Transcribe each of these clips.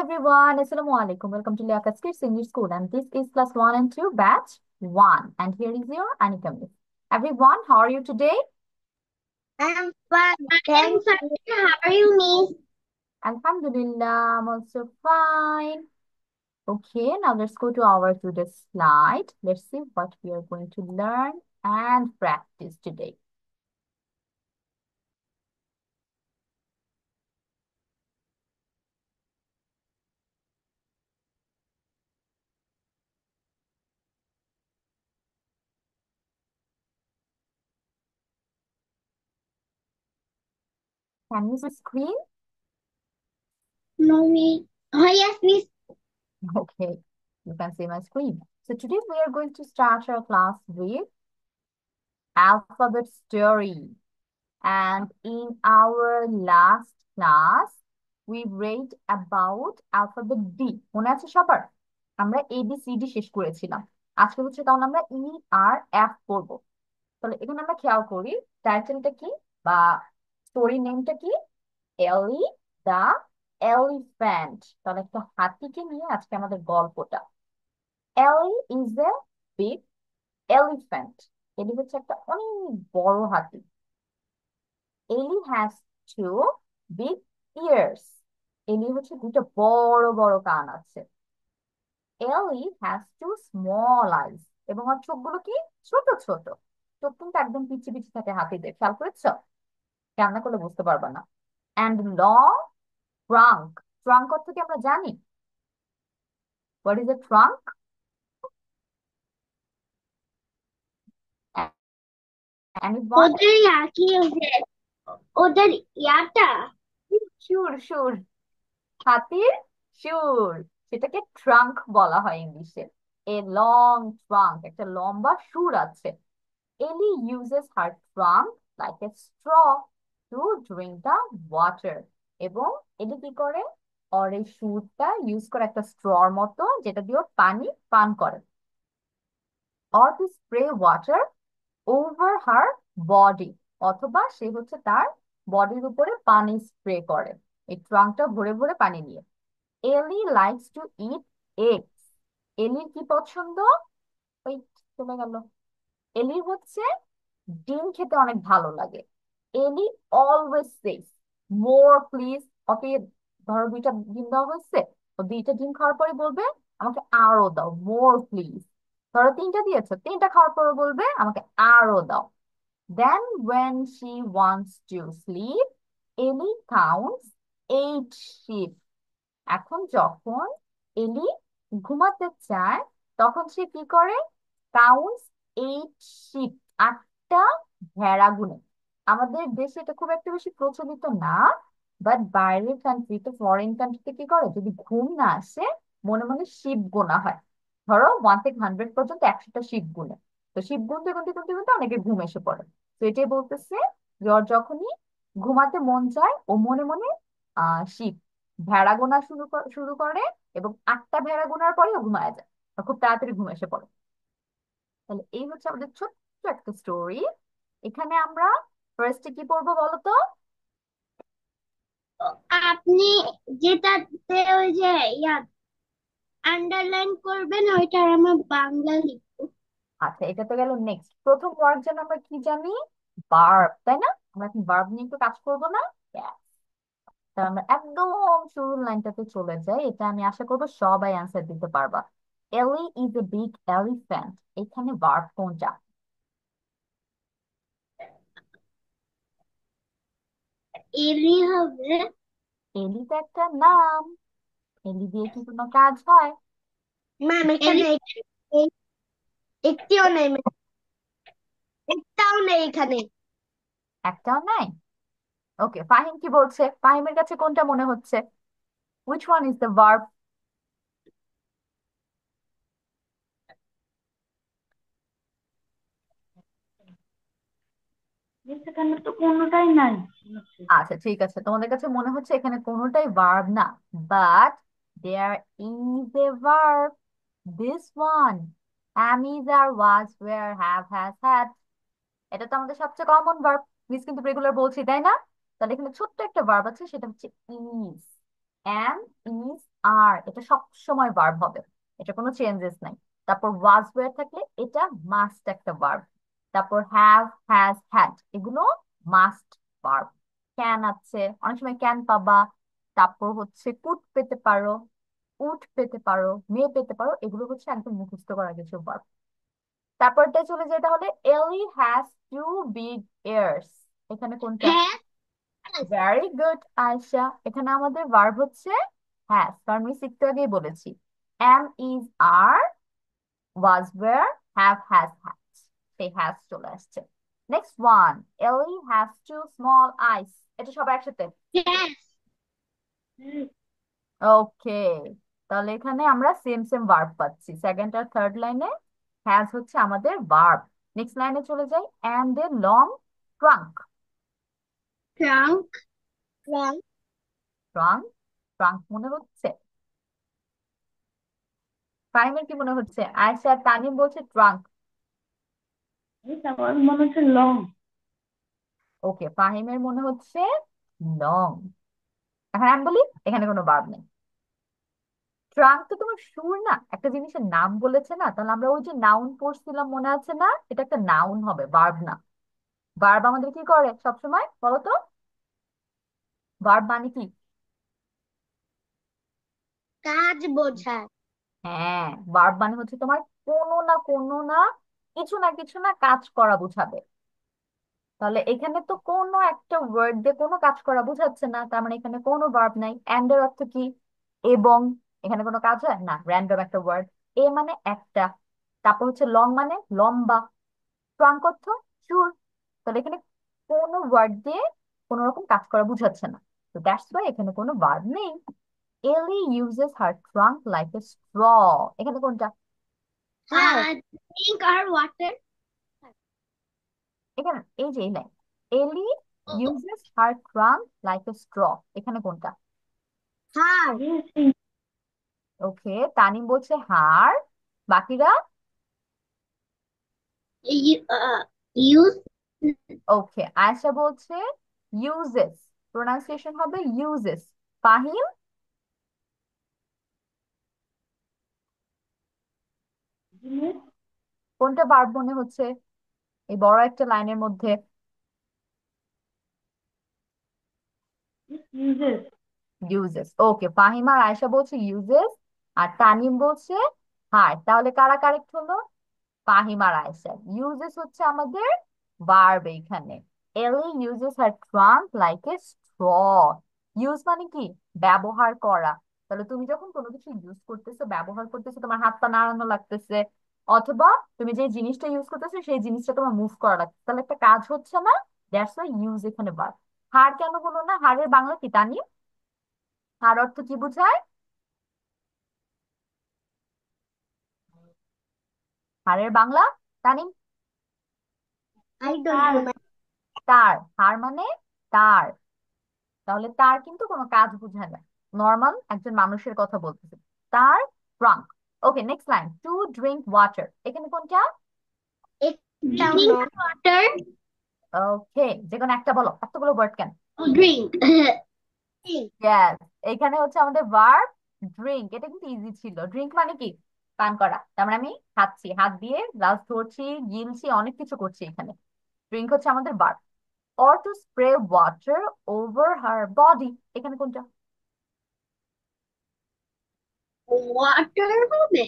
everyone, Assalamu alaikum. Welcome to Liaquat Kids English School, and this is class 1 and 2 batch 1. And here is your Anika Miss. Everyone, how are you today? I'm fine. I'm Thank fine. you. How are you, Miss? Alhamdulillah, I'm also fine. Okay, now let's go to our today's slide. Let's see what we are going to learn and practice today. Can you see the screen? No, Miss. Oh, yes, Miss. Okay, you can see my screen. So today we are going to start our class with alphabet story. And in our last class, we read about alphabet D. মনে আছে সবার? আমরা ABCD শেষ করেছিলাম। আজকে হচ্ছে তাহলে আমরা ERF পড়বো। তাহলে এখানে আমরা খেয়াল করি টাইটেলটা কি বা স্টোরি নেমটা কি? এলি দা এলিফ্যান্ট। তাহলে একটা হাতিকে নিয়ে আজকে আমাদের গল্পটা। এলি ইজ এ বিগ এলিফ্যান্ট। এলি হচ্ছে একটা অনেক বড় হাতি। এলি হ্যাজ টু বিগ ইয়ার্স। এলি হচ্ছে দুটো বড় বড় কান আছে। এলি হ্যাজ টু স্মল আইস। এবং ওর চোখগুলো কি ছোট ছোট। চোখ কিন্তু একদম পিচ্ছি পিচ্ছি থাকে হাতিদের, খেয়াল করেছো? রান্না করলে বুঝতে পারবা না। And long trunk. ট্রাঙ্ক অর্থ কি আমরা জানি? What is a trunk? Anyone? ওদের কি ওদের ইয়াটা শিওর শিওর, হাতির শুর, সেটাকে ট্রাঙ্ক বলা হয় ইংলিশে। এ লং ট্রাঙ্ক, একটা লম্বা সুর আছে। এলি uses her trunk like a straw to drink the water. এবং এলি কি করে, ওর এই সুরটা ইউজ করে একটা স্ট্রর মতো, যেটা দিয়ে ও পানি পান করে। Or to spray water over her body. অথবা সে হচ্ছে তার বডির উপরে পানি স্প্রে করে এই ট্রাঙ্কটা ভরে ভরে পানি নিয়ে। এলি লাইকস টু ইট এগস। এলির কি পছন্দ? ওই চলে গেল। এলির হচ্ছে ডিম খেতে অনেক ভালো লাগে। এলি অলওয়েজ সেজ মোর প্লিজ। ওকে ধরো দুইটা ডিম দেওয়া হয়েছে, ও দুইটা ডিম খাওয়ার পরে বলবে আমাকে আরো দাও, মোর প্লিজ। ধরো তিনটা দিয়েছে, তিনটা খাওয়ার পরে বলবে আমাকে আরো দাও। দেন when she wants to sleep, Ellie counts 8 sheep. এখন যখন এলি ঘুমাতে চায়, তখন সে কি করে? কাউন্টস 8 শিপ, 8টা ভেড়া গুনে। আমাদের দেশে এটা খুব একটা বেশি প্রচলিত না, বাট বাইরের কান্ট্রিতে, ফরেন কান্ট্রিতে কি করে, যদি ঘুম না আসে মনে মনে শিপ গোনা হয়। ধরো 1 থেকে 100 পর্যন্ত 100টা শিপ গুনে। তো শিপ গুনতে গুনতে গুনতে গুনতে অনেকে ঘুম এসে পড়ে। তো এটাই বলতেছে যে ওর যখনই ঘুমাতে মন চায় ও মনে মনে শিপ ভেড়া গোনা শুরু করে, এবং 8টা ভেড়া গোনার পরে ও ঘুমায় যায়। আর খুব তাড়াতাড়ি ঘুম এসে পড়ে। তাহলে এই হচ্ছে আমাদের ছোট্ট একটা স্টোরি। এখানে আমরা ফার্স্টে কি পড়বো বলো তো? আপনি যেটাতে ওই যে ইয়া আন্ডারলাইন করবেন ওইটার আমার বাংলা লিখবো। আচ্ছা, এটা তো গেল। নেক্সট প্রথম ওয়ার্ড যেন আমরা কি জানি? ভার্ব, তাই না? আমরা এখন ভার্ব নিয়ে একটু কাজ করবো না? Yes. তাহলে আমরা একদম শুরুর লাইনটাতে চলে যাই। এটা আমি আশা করবো সবাই অ্যান্সার দিতে পারবা। এলি ইজ এ বিগ এলিফ্যান্ট। এখানে ভার্ব কোনটা? এলি হবে। এলি তো একটা নাম। এলি দিয়ে কি কোনো কাজ হয়? ম্যাম এখানে একটিও নেই ma'am। একটাও নেই এখানে। একটাও নাই। ওকে, ফাহিম কি বলছে? ফাহিমের কাছে কোনটা মনে হচ্ছে? Which one is the verb? এখানে তো কোনোটাই নাই। আচ্ছা ঠিক আছে, তোমাদের কাছে মনে হচ্ছে এখানে কোনোটাই ভার্ব না, but there is a verb. This one, am is are was were have has had। এটা তো আমাদের সবচেয়ে কমন ভার্ব। মিস কিন্তু রেগুলার বলছি, তাই না? তাহলে এখানে ছোট্ট একটা ভার্ব আছে, সেটা হচ্ছে ইজ। এম ইজ আর, এটা সব সময় ভার্ব হবে, এটা কোনো চেঞ্জেস নাই। তারপর ওয়াজ ওয়্যার থাকলে এটা মাস্ট একটা ভার্ব। তারপর হ্যাভ, হ্যাজ, হ্যাড এগুলো মাস্ট ভার্ব। ক্যান আছে, অনেক সময় ক্যান পাবা। তারপর হচ্ছে কুড পেতে পারো, উড পেতে পারো, মে পেতে পারো, এগুলো হচ্ছে একদম মুখস্থ করা কিছু ভার্ব। তারপরটা চলে যায় তাহলে, এলি হ্যাজ টু বিগ ইয়ার্স, এখানে কোনটা? হ্যাঁ। ভেরি গুড আয়শা, এখানে আমাদের ভার্ব হচ্ছে হ্যাজ, কারণ আমি একটু আগেই বলেছি am is are, was were, have has had, সেই হ্যাজ চলে আসছে। Next one, Ellie has two small eyes, এটা সবাই একসাথে। হ্যাঁ। ওকে, তাহলে এখানে আমরা সেম সেম ভার্ব পাচ্ছি, সেকেন্ড আর থার্ড লাইনে হ্যাজ হচ্ছে আমাদের ভার্ব। নেক্সট লাইনে চলে যাই, and a long trunk. Trunk. Trunk. Trunk, trunk মনে হচ্ছে, ফাহিমের কি মনে হচ্ছে? আয়শা আর তানিম বলছে ট্রাঙ্ক। আমার মনে হচ্ছে লং। ওকে, ফাহিমের মনে হচ্ছে লং। এখন আমি বলি, এখানে কোনো ভার্ব নেই। ট্রাঙ্ক তো তোমার সুর না, একটা জিনিসের নাম বলেছে না, তাহলে আমরা ওই যে নাউন পড়ছিলাম মনে আছে না, এটা একটা নাউন হবে, ভার্ব না। ভার্ব আমাদের কি করে সবসময় বলো তো? ভার্ব মানে কি? কাজ বোঝায়। হ্যাঁ, ভার্ব মানে হচ্ছে তোমার কোনো না কোনো না, কিছু না কিছু না কাজ করা বোঝাবে। তাহলে এখানে তো কোনো একটা ওয়ার্ড দিয়ে কোনো কাজ করা বোঝাচ্ছে না, তার মানে এখানে কোনো ভার্ব নাই। এন্ড এর অর্থ কি? এবং, এখানে কোনো কাজ হয় না, র্যান্ডম একটা ওয়ার্ড। এ মানে একটা, তারপর হচ্ছে লং মানে লম্বা, ট্রাঙ্ক অর্থ চুল। তাহলে এখানে কোনো ওয়ার্ড দিয়ে কোনো রকম কাজ করা বুঝাচ্ছে না, তো দ্যাটস ওয়াই এখানে কোনো ভার্ব নেই। এলি uses her trunk like a straw, এখানে কোনটা? হ্যাঁ। ড্রিঙ্ক আর ওয়াটার। এখানে এই যে এই লাইন, এলি uses her trunk like a straw, এখানে কোনটা? হার। ওকে, তানিম বলছে হার, বাকিরা? ইউজ। ওকে, আয়েশা বলছে ইউজেস, প্রোনাউন্সিয়েশন হবে ইউজেস। ফাহিম? কোনটা ভার্ব মনে হচ্ছে এই বড় একটা লাইনের মধ্যে? ইউজেস। ইউজেস। ওকে, ফাহিম আর আয়েশা বলছে ইউজেস, আর তানিম বলছে হার। তাহলে কারা কারেক্ট হলো? ফাহিম আর আয়েশা। ইউজেস হচ্ছে আমাদের ভার্ব এইখানে। এলি uses her trunk like a straw. Use মানে কি? ব্যবহার করা। তাহলে তুমি যখন কোনো কিছু ইউজ করতেছো, ব্যবহার করতেছো, তোমার হাত পা নাড়ানো লাগতেছে, অথবা তুমি যে জিনিসটা ইউজ করতেছো সেই জিনিসটা তোমার মুভ করা লাগতেছে, তাহলে একটা কাজ হচ্ছে না, দ্যাটস ওয়াই ইউজ এখানে ভার্ব। হার কেন হলো না? হারের বাংলা কি তানি? হার অর্থ কি বোঝায়? হারের বাংলা তানি? আই ডোন্ট তার। নো। তার, হার মানে তার। তাহলে তার কিন্তু কোনো কাজ বোঝায় না, নর্মাল একজন মানুষের কথা বলতেছে, তার trunk. Okay, next line, to drink water, এখানে কোনটা? একটাও না। ওয়াটার। ওকে, যে কোনো একটা বলো, এতগুলো ওয়ার্ড কেন? ড্রিঙ্ক। ইয়েস, এখানে হচ্ছে আমাদের ভার্ব ড্রিঙ্ক, এটা কিন্তু ইজি ছিল। ড্রিঙ্ক মানে কি? পান করা, তার মানে আমি খাচ্ছি, হাত দিয়ে গ্লাস ধরছি, গিলছি, অনেক কিছু করছি এখানে। ড্রিঙ্ক হচ্ছে আমাদের verb. Or to spray water over her body, এখানে কোনটা? ওয়াটার হবে।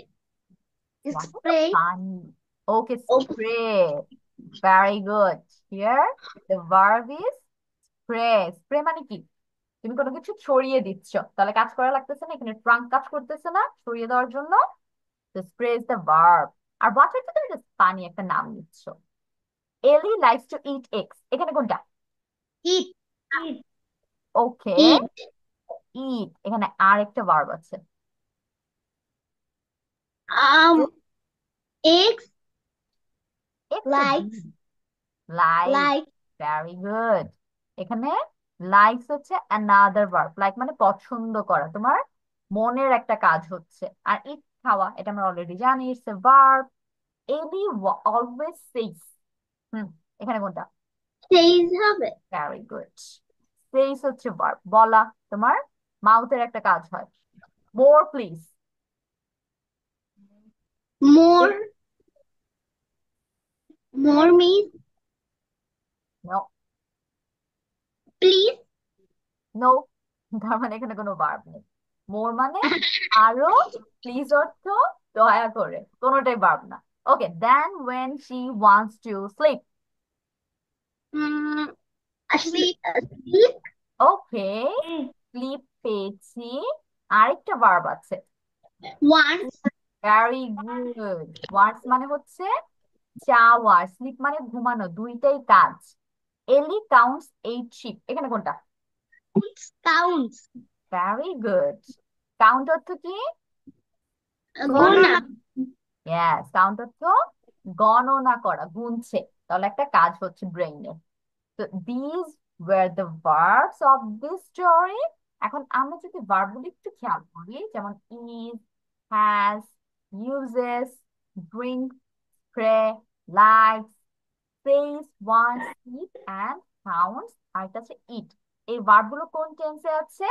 Water তো স্প্রে। পানি। Okay, spray. Very good. Here, the verb is spray. Spray মানে কি? তুমি কোনো কিছু ছড়িয়ে দিচ্ছ, তাহলে কাজ করা লাগতেছে না, এখানে ট্রাঙ্ক কাজ করতেছে না ছড়িয়ে দেওয়ার জন্য। তো স্প্রে ইজ দ্য ভার্ব। আর ওয়াটার তো তুমি just পানি একটা নাম নিচ্ছ। এলি লাইকস টু ইট এগস, এখানে কোনটা? ইট। ওকে, ইট। ইট, এখানে আর একটা ভার্ব আছে। আম। এক্স। এক্স তো like. Like. Like. Very good. এখানে লাইকস হচ্ছে অ্যানাদার ভার্ব, লাইক মানে পছন্দ করা, তোমার মনের একটা কাজ হচ্ছে। আর ইট খাওয়া, এটা আমরা অলরেডি জানি, it's a verb. Ellie always says, hmm, এখানে কোনটা? সেইজ হবে। Very good. সেইস হচ্ছে ভার্ব, বলা, তোমার মাউথের একটা কাজ হয়। More please. More, more means no. please. No, তার মানে এখানে কোনো ভার্ব নেই। মোর মানে আরো, প্লিজ অর্থ দয়া করে, কোনোটাই ভার্ব না। Okay, then when she wants to sleep. Mm, asleep, asleep. Okay, sleep পেয়েছি। আরেকটা ভার্ব আছে। Once, very good. ওয়ান্টস মানে হচ্ছে চাওয়া, স্লিপ মানে ঘুমানো, দুইটাই কাজ। এলি কাউন্টস 8 sheep, এখানে কোনটা? counts. Very good. কাউন্ট অর্থ কি? Gona. ইয়েস, কাউন্ট অর্থ গণনা করা, গুনছে। তাহলে একটা কাজ হচ্ছে ব্রেইনের। তো this were the verbs of this story. এখন আমরা যদি ভার্বগুলি একটু খেয়াল করি, যেমন is, has, uses, drink, pray, likes, says, wants, sleep and counts, আর এটা হচ্ছে eat। এই ভার্বগুলো কোন টেন্সে আছে?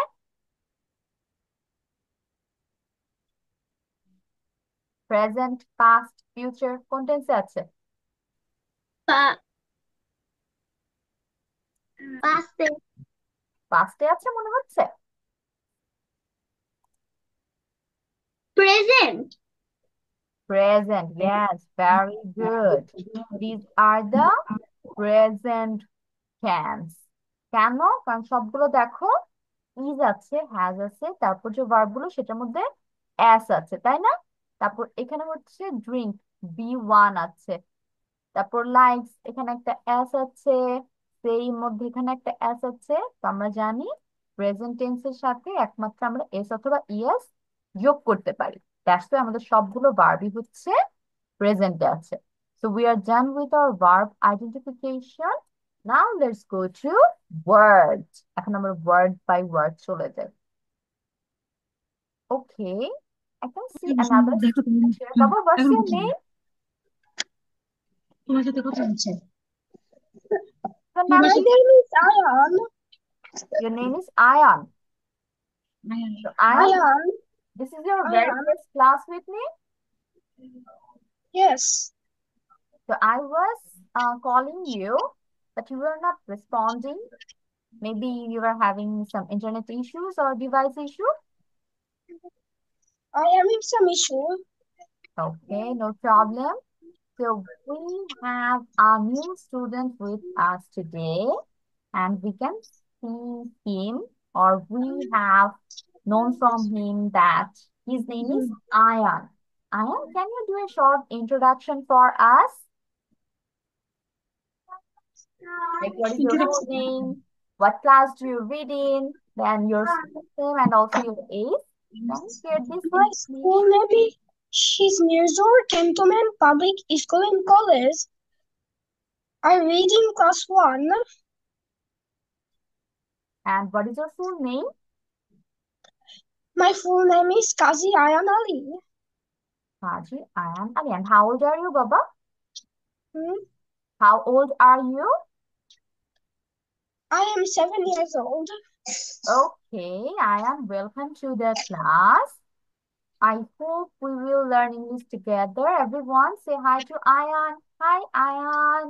প্রেজেন্ট, পাস্ট, ফিউচার, কোন টেন্সে আছে? Pa, past, পাস্টে আছে মনে হচ্ছে। present. Present, yes, very good. These are the present tense. কেন? কারণ সবগুলো দেখো ইজ আছে, হ্যাজ আছে, তারপর যে ভার্ব গুলো সেটার মধ্যে এস আছে, তাই না? তারপর এখানে হচ্ছে ড্রিঙ্ক, বি1 আছে। তারপর লাইকস, এখানে একটা এস আছে। সেই মধ্যে এখানে একটা এস আছে। তো আমরা জানি প্রেজেন্ট টেন্সের সাথে একমাত্র আমরা এস অথবা ইএস যোগ করতে পারি। দ্যাটস ওয়াই আমাদের সবগুলো ভার্বই হচ্ছে প্রেজেন্টে আছে। So we are done with our verb identification. Now let's go to words. এখন আমরা word by word চলে যাই। Okay, I can see another দেখো তুমি student here. Baba, what's এখন your বুঝি name? তোমার সাথে কথা হচ্ছে Your তোমার name My is, সাথে name is Ayan. your name is Ayan. So Ayan, Ayan. this is your very Ayan. first class with me. Yes. So I was calling you, but you were not responding. Maybe you were having some internet issues or device issue. I am in some issue. Okay, no problem. So we have a new student with us today, and we can see him, or we have known from him that his name is Ayan. Ayan, can you do a short introduction for us? Like, what is your full introduction name? What class do you read in? Then your school name and also your age. Can you share this My school information? name is Mirzur Cantonment Public School and College. I read in class 1. And what is your full name? My full name is Kazi Ayan Ali. Haji Ayan Ali. And how old are you, Baba? Hmm? How old are you? I am 7 years old. Okay, Ayan, welcome to the class. I hope we will learn English together. Everyone say hi to Ayan. Hi, Ayan.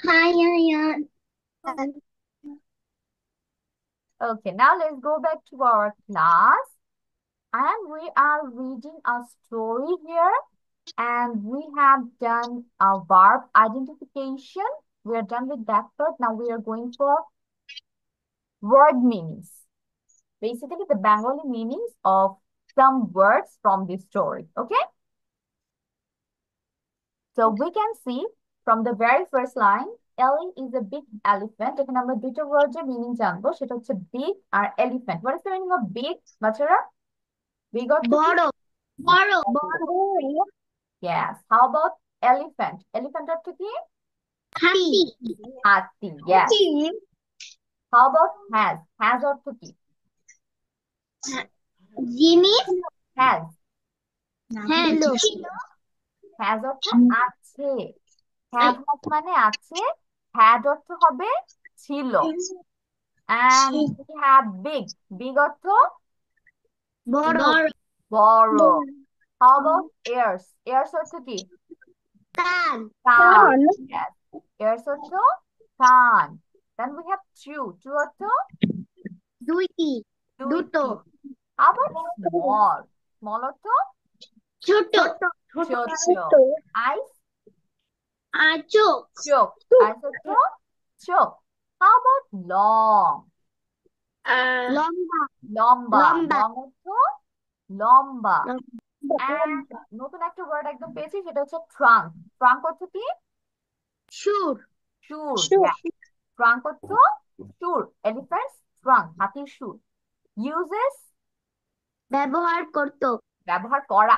Hi, Ayan. Okay, now let's go back to our class. And we are reading a story here. And we have done a verb identification. We are done with that part. Now we are going for word meanings. Basically, the Bengali meanings of some words from this story. Okay? So we can see from the very first line, Ellie is a big elephant. এখানে আমরা দুটো ওয়ার্ডের meaning জানবো, সেটা হচ্ছে big R elephant. What is the meaning of big, বাচ্চারা? Big অর্থ কি? Boro. Boro. Yes. How about elephant? Elephant অর্থ কি? Happy. হাতি. Yes. How about has? Has অর্থ কি? জিনিস Has. হ্যালো Has অর্থ আছে। Have has মানে আছে। Had অর্থ হবে ছিল। And we have big. Big অর্থ বড় বড়। How about ears? Ears অর্থ কি? কান কান। Yes. Ears অর্থ কান। Then we have chew. Chew অর্থ দুইটি দুটো দুইটি। How about small? Small অর্থ ছোট ছোট। Eyes? চোখ চোখ। Eyes অর্থ চোখ। How about long? লম্বা লম্বা। লম্বা Long অর্থ লম্বা। লম্বা। And নতুন একটা ওয়ার্ড একদম পেয়েছি, সেটা হচ্ছে ট্রাঙ্ক। ট্রাঙ্ক অর্থ কি? সুর সুর। ট্রাঙ্ক অর্থ সুর। এলিফ্যান্টস ট্রাঙ্ক, হাতির সুর। ইউজেস ব্যবহার করতো ব্যবহার করা।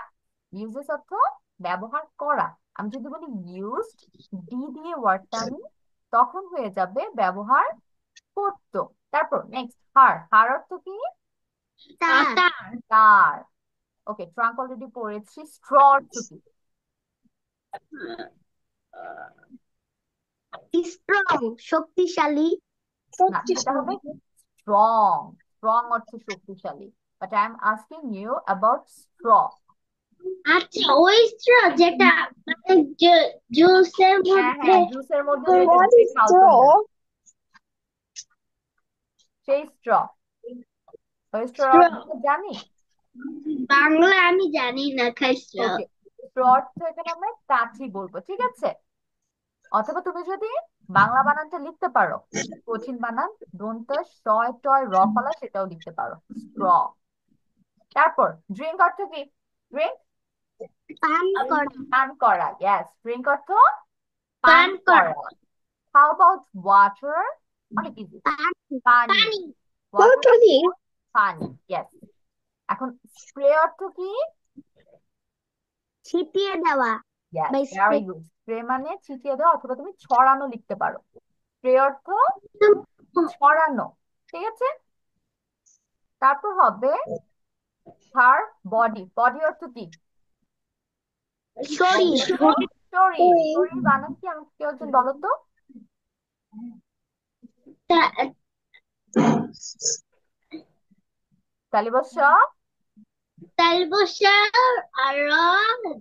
ইউজেস অর্থ ব্যবহার করা। আমি যদি বলি ইউজড, ডি দিয়ে ওয়ার্ডটা আনি, তখন হয়ে যাবে ব্যবহার করতো। তারপর নেক্সট হার। হার অর্থ কি? তার তার। ওকে, ট্রাঙ্ক অলরেডি পড়েছি। স্ট্র অর্থ কি? স্ট্রং শক্তিশালী না, সেটা হবে স্ট্রং। স্ট্রং অর্থ শক্তিশালী। But I am asking you about straw. আচ্ছা ওই স্ট্র যেটা মানে জুসের হ্যাঁ মধ্যে হ্যাঁ, জুসের মধ্যে যেটা দিয়ে খাও তোমরা, সেই স্ট্র। ওই স্ট্র স্ট্র অর্থ জানি। বাংলা আমি জানি না খাই স্ট্র ওকে, স্ট্র অর্থ এখানে আমরা কাঠি বলবো, ঠিক আছে? অথবা তুমি যদি বাংলা বানানটা লিখতে পারো, কঠিন বানান দন্ত শয় টয় র ফলা, সেটাও লিখতে পারো, স্ট্র। তারপর ড্রিঙ্ক অর্থ কি? ড্রিঙ্ক পান করা পান করা। ইয়েস, ড্রিঙ্ক অর্থ পান পান করা করা। How about water? অনেক ইজি। পান পানি। পানি ওয়াটার পানি। ইয়েস। এখন স্প্রে অর্থ কি? ছিটিয়ে দেওয়া ইয়েস, বা ভেরি স্প্রে গুড। স্প্রে মানে ছিটিয়ে দেওয়া, অথবা তুমি ছড়ানো লিখতে পারো। স্প্রে অর্থ ছড়ানো, ঠিক আছে? তারপর হবে হার বডি। বডি অর্থ কি? শরীর শরীর। শরীর বানান কি আমাকে কেউ একজন বলো তো? তা- তালিবস্য তালবসার আর র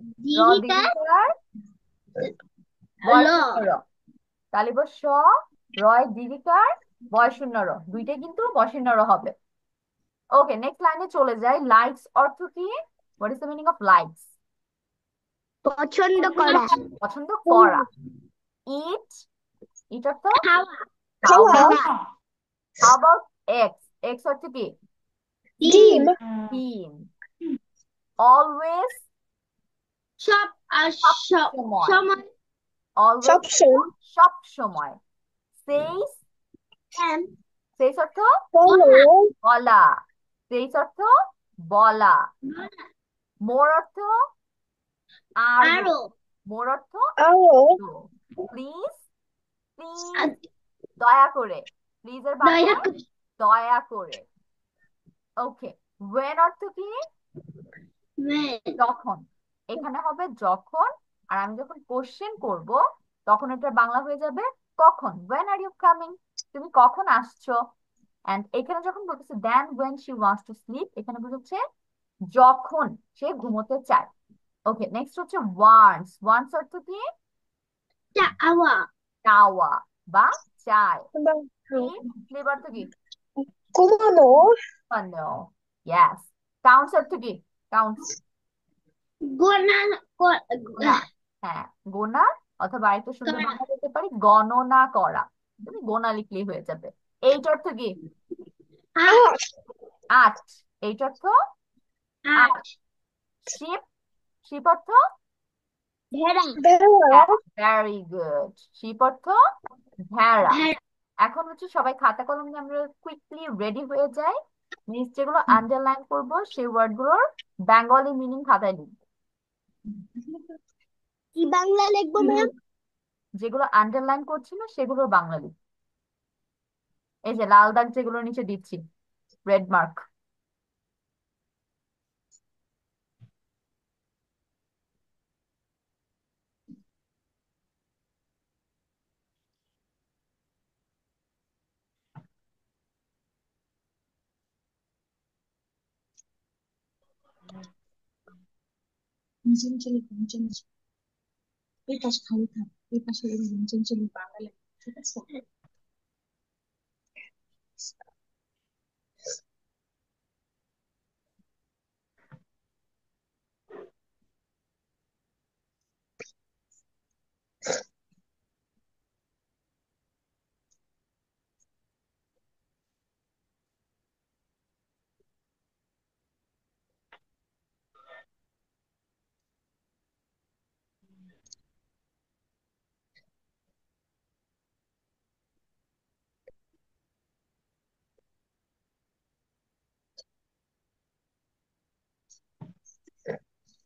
জীবিকা দীর্ঘিকার ল বয় শূন্য র। তালিবস্য রয় দীর্ঘিকার বয় শূন্য র, দুইটাই কিন্তু বয় শূন্য র হবে। ওকে, নেক্সট লাইনে চলে যাই। লাইকস অর্থ কি? What is the meaning of likes? পছন্দ করা পছন্দ করা। ইট। ইট অর্থ খাওয়া খাওয়া। খাওয়া হাউ অ্যাবাউট এক্স? এক্স অর্থ কি? ডিম ডিম। অলওয়েজ সব সব সব সময়। সময় অলওয়েজ সব সময়। সেইস। এম, সেইস অর্থ বলা বলা। সেইস অর্থ বলা। মোর অর্থ আরো। আরো মোর অর্থ প্লিজ। প্লিজ আ- দয়া করে। প্লিজ এর বাংলা দয়া করে দয়া করে। ওকে, ওয়েন অর্থ কি? when, যখন। এখানে হবে যখন। আর আমি যখন কোশ্চেন করব, তখন এটা বাংলা হয়ে যাবে কখন। when are you coming? তুমি কখন আসছো? এন্ড এখানে যখন বলতেছে দেন when she wants to sleep, এখানে বোঝাচ্ছে যখন সে ঘুমোতে চায়। ওকে, নেক্সট হচ্ছে ওয়ান্টস। ওয়ান্টস অর্থ কি? চাওয়া চাওয়া বা চায়। স্লিপ। স্লিপ অর্থ কি? ঘুমানো। ইয়েস। কাউন্টস অর্থ কি? কাউন্টস গোনা গোনা। হ্যাঁ, গোনা। অথবা আরেকটু সুন্দর বাংলা বলতে পারি গণনা করা। তুমি গোনা লিখলেই হয়ে যাবে। এইট অর্থ কি? আট আট। এইট অর্থ আট। আট শিপ। শিপ অর্থ ভেড়া ভেরি গুড। শিপ অর্থ ভেড়া। ভেড়া এখন হচ্ছে সবাই খাতা কলম নিয়ে আমরা কুইকলি রেডি হয়ে যাই। নিচ যেগুলো আন্ডারলাইন করব, সেই ওয়ার্ড গুলোর বেঙ্গলি মিনিং খাতায় লিখবো। কি বাংলা লিখবো ম্যাম যেগুলো আন্ডারলাইন করছি না, সেগুলোর বাংলা লিখবো। এই যে লাল দাগ যেগুলো নিচে দিচ্ছি, রেড মার্ক। নিচে নিচে লিখো, নিচে নিচে। এই পাশে খালি থাক, এই পাশে এই নিচে নিচে লিখো, বাংলা লেখো, ঠিক আছে?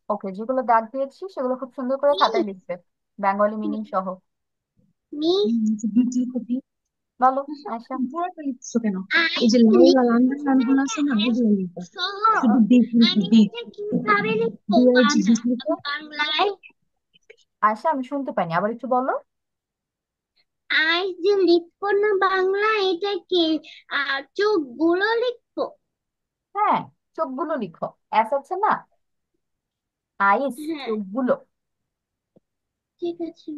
ওকে, যেগুলো দাগ দিয়েছি সেগুলো খুব সুন্দর করে খাতায় মিস লিখবে, বেঙ্গলি মিনিং সহ। মিস নিচে বিট লিখো, বিট। বলো আয়শা। পুরোটা লিখছো কেন? আই এই যে লাল লাল আন্ডারলাইন গুলো লিখবো আছে না, এস ওগুলো লিখো। সহ শুধু বিট লিখো, আমি বিট। এটা কিভাবে লিখবো বিআইজি, বিট লিখো। বাংলায়? আয়শা, আমি শুনতে পাইনি, আবার একটু বলো। আই যে লিখবো না বাংলা, এটা কি চোখগুলো লিখবো? হ্যাঁ, চোখগুলো লিখো, এস আছে না, আইস, হ্যাঁ, চোখগুলো। ঠিক আছে।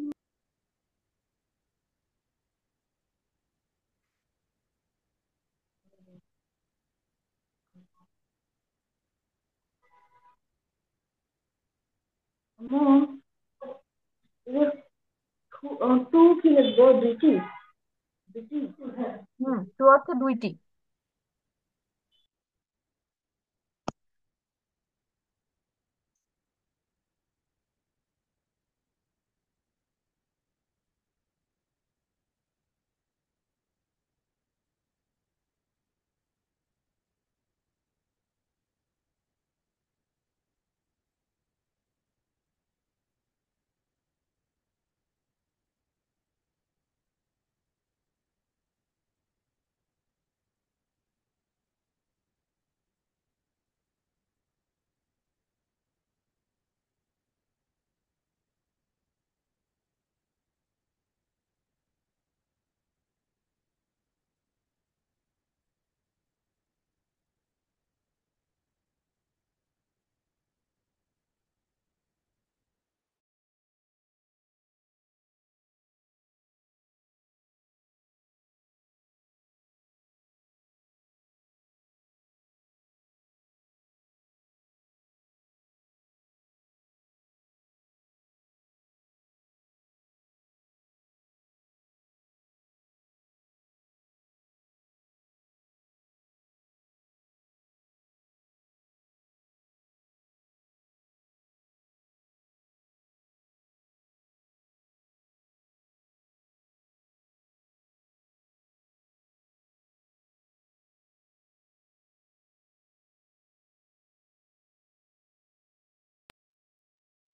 টু কি লিখবো? দুইটি? দুইটি? হুম, টু অর্থে দুইটি।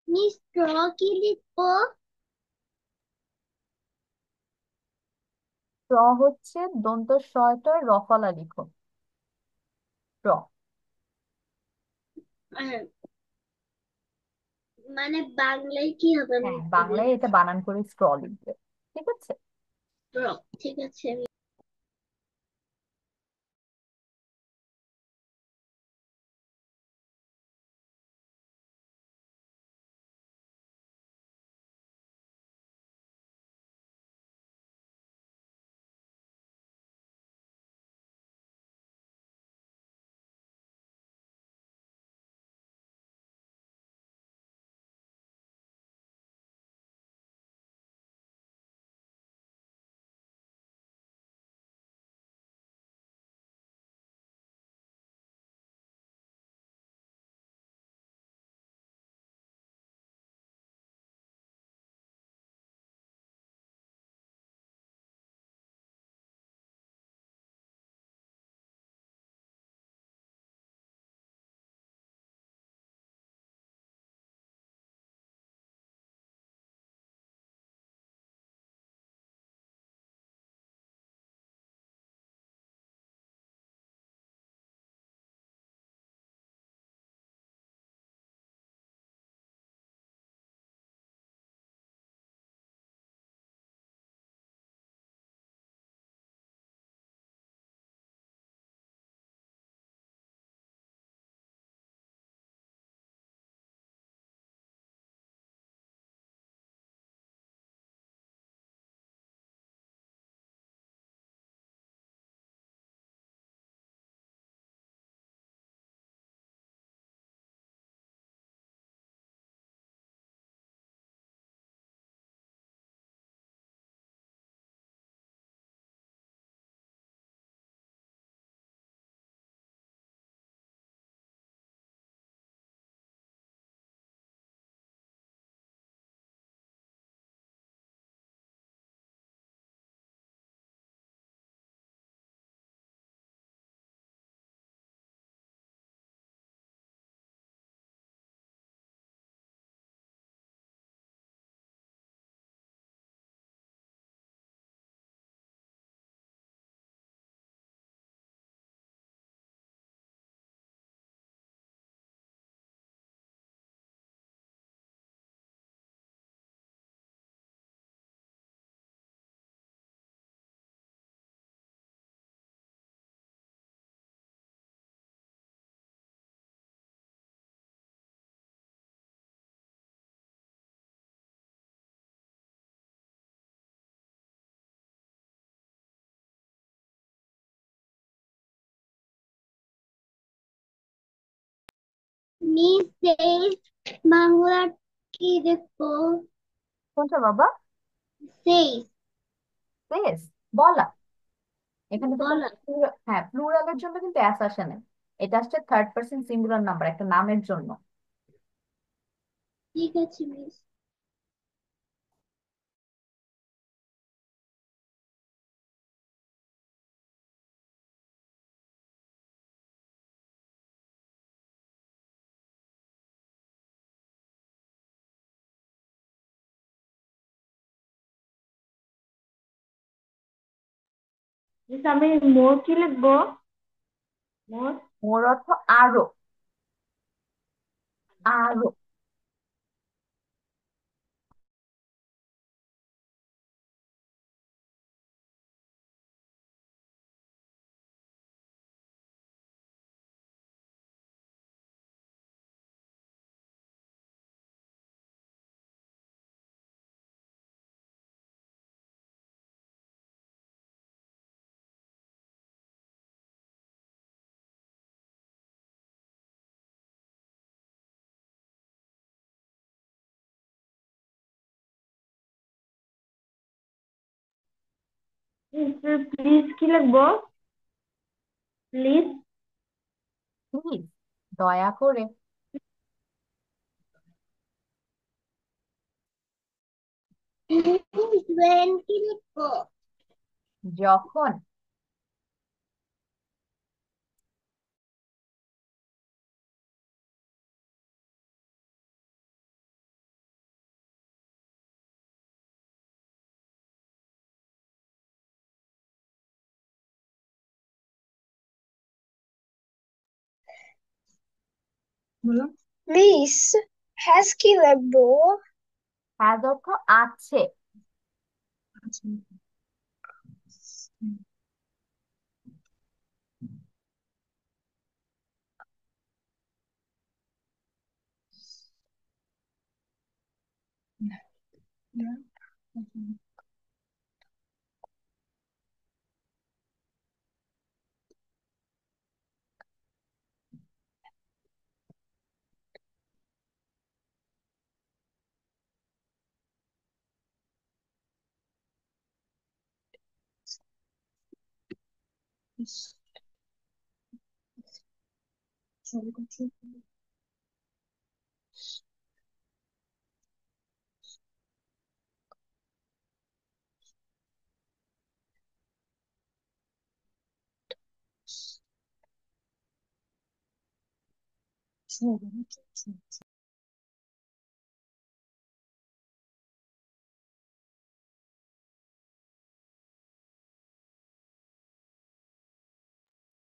মিস স্ট্র কি লিখবো? র হচ্ছে দন্ত সয়টার রফলা লিখো, র। আহ, মানে বাংলায় কি হবে আমি হ্যাঁ, একটু বাংলায় এটা বানান করে স্ট্র লিখবে, ঠিক আছে। ঠিক আছে। মিস সেজ বাংলা কি দেখবো? কোনটা বাবা? সেজ সেস, বলা। এখানে তো কোনো বলা। হ্যাঁ, প্লুরালের জন্য কিন্তু অ্যাস আসে না। এটা আসছে থার্ড পার্সন সিঙ্গুলার নাম্বার, একটা নামের জন্য। ঠিক আছে মিস। মিস আমি মোর কি লিখবো? মোর ওর অর্থ আরো, আরো। মিস প্লিজ কি লিখবো? প্লিজ। প্লিজ, দয়া করে। ওয়েন কি দেখবো? যখন। বলো। মিস হ্যাজ কি লাগবো? হ্যাজ অর্থ আছে। আচ্ছা।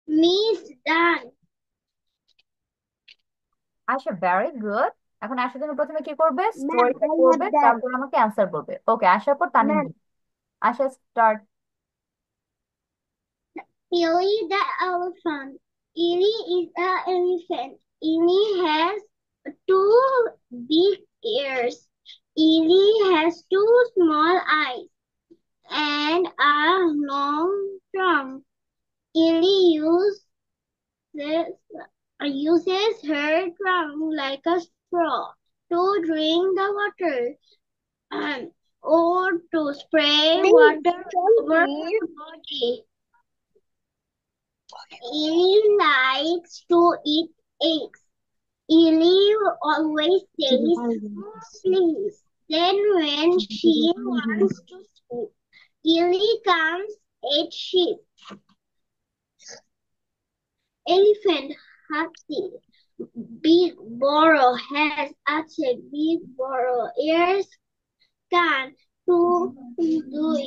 মিস ডান। আচ্ছা, ভেরি গুড। এখন আসার জন্য প্রথমে কি করবে? ম্যাম স্টোরিটা আই হ্যাভ পড়বে, ডান। তারপর আমাকে অ্যান্সার করবে। ওকে, আসার পর তানিম ম্যাম, দিবে। আশা, start. Billy the elephant. Billy is an elephant. Billy has two big ears. Billy has two small eyes and a long trunk. Billy uses her trunk like a straw to drink the water um, or to spray Miss, water can over please? her body. Ellie likes to eat eggs. Ellie always says, "Oh, please." Then when she wants to sleep, Ellie comes at sheep. Elephant হাতি big বড় has আছে big বড় ears কান দুই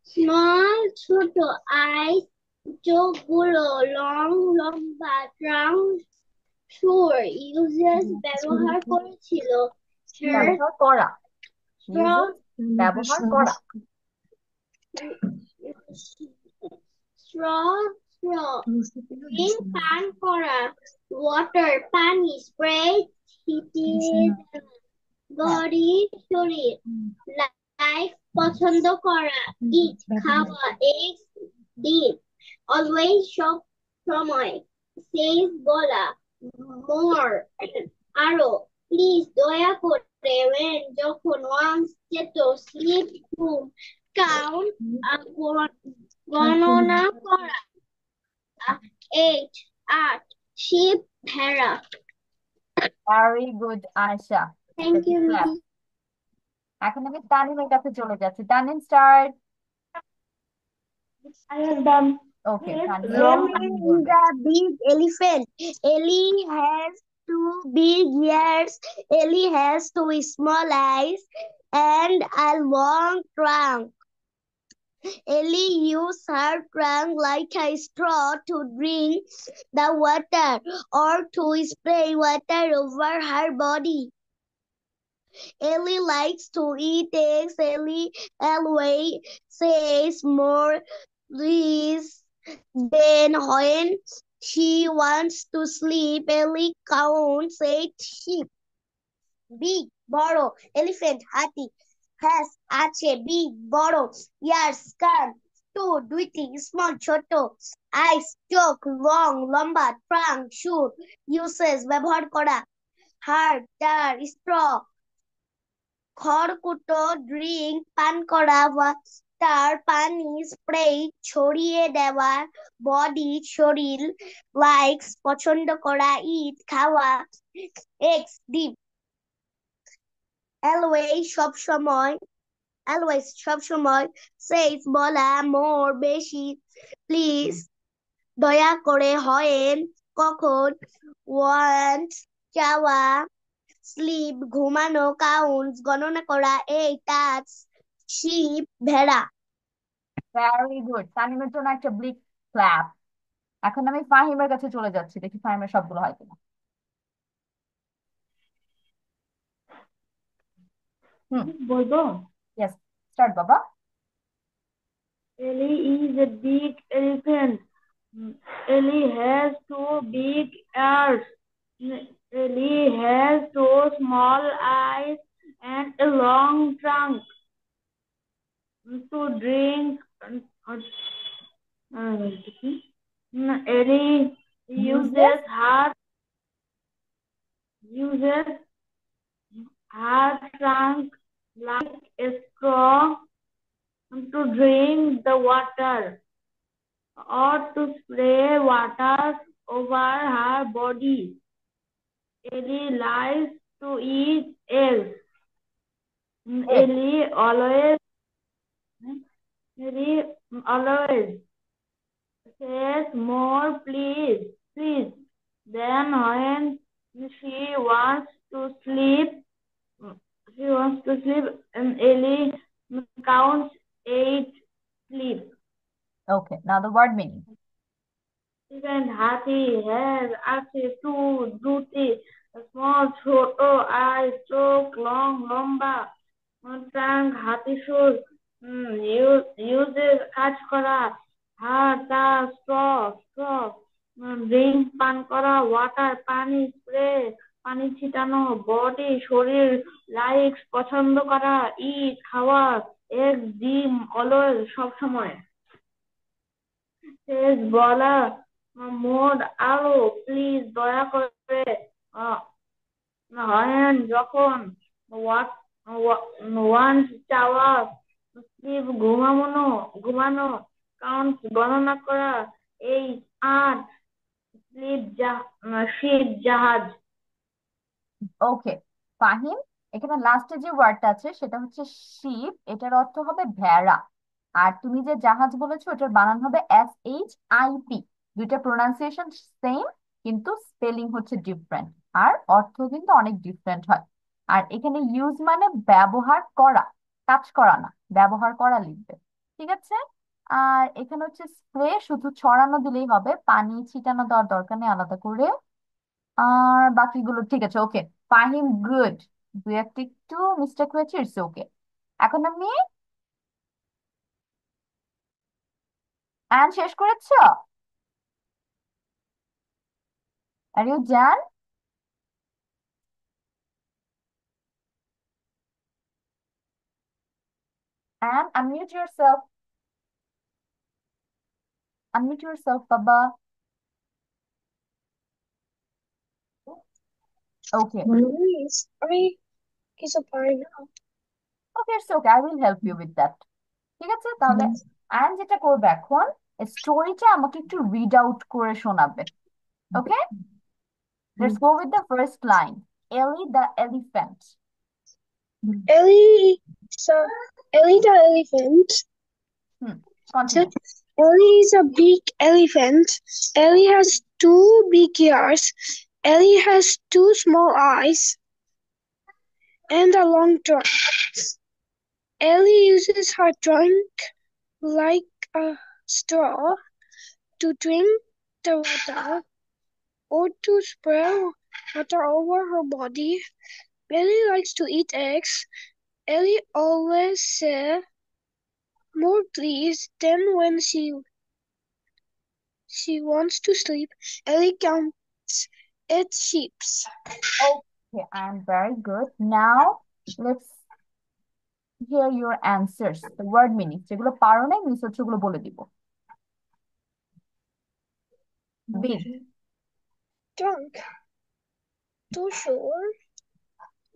small ছোট eyes চোখগুলো long লম্বা trunk sure uses ব্যবহার করেছিল her ব্যবহার করা, straw ইউজেস, ব্যবহার করা। straw drink পান করা water পানি spray ছিটিয়ে body শরীর like পছন্দ করা eat খাওয়া eggs ডিম always সব সময় says বলা more আরো প্লিজ দয়া করে when যখন wants to sleep ঘুম count গণনা করা 8 sheep ভেড়া very good Ayesha. Thank you clap. এখন আমি তানিমের কাছে চলে যাচ্ছি। Tanim start. I have done. Okay, Tanim Wrong. Tanim Ellie is বলবে। a big elephant. Ellie has two big ears. Ellie has two small eyes and a long trunk. Ellie used her trunk like a straw to drink the water or to spray water over her body. Ellie likes to eat eggs. Ellie always says more, please. Then when she wants to sleep, Ellie counts 8 sheep. Big, বড়, elephant, হাতি, has আছে, big, বড়, ears, কান, two, দুইটি, small, ছোট, eyes, চোখ, long, লম্বা, trunk, সুর, uses, ব্যবহার করা, heart, তার, straw, খড়কুটো, ড্রিঙ্ক, পান করা, ওয়াটার, পানি, স্প্রে, ছড়িয়ে দেওয়া, বডি, শরীর, লাইকস, পছন্দ করা, ইট, খাওয়া, এক্স, ডিম, অলওয়েজ, সব সময়, অলওয়েজ, সব সময়, সেফ, বলা, মোর, বেশি, প্লিজ, দয়া করে, হয়, কখন, ওয়ান্ট, চাওয়া, স্লিপ, ঘুমানো, কাউন্টস, গণনা করা, এই টাচ, শিপ, ভেড়া। Very good. তানিমের জন্য একটা বিগ ক্ল্যাপ। এখন আমি ফাহিমের কাছে চলে যাচ্ছি, দেখি ফাহিমের সবগুলো হয় কিনা। হুম। বলবো? ইয়েস, স্টার্ট বাবা। Ellie is a big elephant. Ellie has two big ears. Ellie has two small eyes and a long trunk to drink. Ellie uses. uses her trunk like a straw to drink the water or to spray water over her body. Ellie likes to eat eggs. Ellie always Ellie always says more please, please. Then when she wants to sleep, she wants to sleep and Ellie counts 8 sleep. Okay, now the word meaning. Even hathi has আছে দুটি small ছোট eyes চোখ long লম্বা trunk হাতি সুর uses কাজ করা হাড় তার straw ড্রিঙ্ক পান করা ওয়াটার পানি স্প্রে পানি ছিটানো বডি শরীর লাইকস পছন্দ করা ইট খাওয়া এগ ডিম অলওয়েজ সব সময় শেষ বলা মোর আরো প্লিজ দয়া করে হয়েন যখন ওয়ান্স চাওয়া স্লিপ ঘুমানো কাউন্ট গণনা করা এই 8 শিপ জাহাজ। ওকে ফাহিম, এখানে লাস্টে যে ওয়ার্ডটা আছে সেটা হচ্ছে শিপ, এটার অর্থ হবে ভেড়া। আর তুমি যে জাহাজ বলেছো ওটার বানান হবে SHIP। দুইটা প্রোনাউন্সিয়েশন সেম, কিন্তু স্পেলিং হচ্ছে ডিফারেন্ট। আর অর্থ কিন্তু অনেক ডিফারেন্ট হয়। আর এখানে ইউজ মানে ব্যবহার করা, কাজ করা না, ব্যবহার করা লিখবে। ঠিক আছে। আর এখানে হচ্ছে স্প্রে, শুধু ছড়ানো দিলেই হবে, পানি ছিটানো দেওয়ার দরকার নেই আলাদা করে। আর বাকিগুলো ঠিক আছে। ওকে ফাহিম, গুড। দুই একটা একটু মিস্টেক হয়েছে, ইটস ওকে। এখন আমি শেষ করেছো? আর ইউ জান? Unmute yourself. Unmute yourself, Baba. Okay. কিছু পারি না। Okay, it's okay. I will help you with that. ঠিক আছে, তাহলে আয়ান যেটা করবে এখন, স্টোরিটা আমাকে একটু রিড আউট করে শোনাবে। ওকে, let's go with the first line. Ellie the elephant. Ellie, so Ellie the elephant. Continue. Ellie is a big elephant. Ellie has two big ears. Ellie has two small eyes and a long trunk. Ellie uses her trunk like a straw to drink the water or to spread water over her body. Ellie likes to eat eggs. Ellie always says more please than when she wants to sleep. Ellie counts its sheep. Okay, I'm very good. Now let's hear your answers. The word meaning. যেগুলো পারো না English হচ্ছে ওগুলো বলে দিব। Big. Trunk. To shore.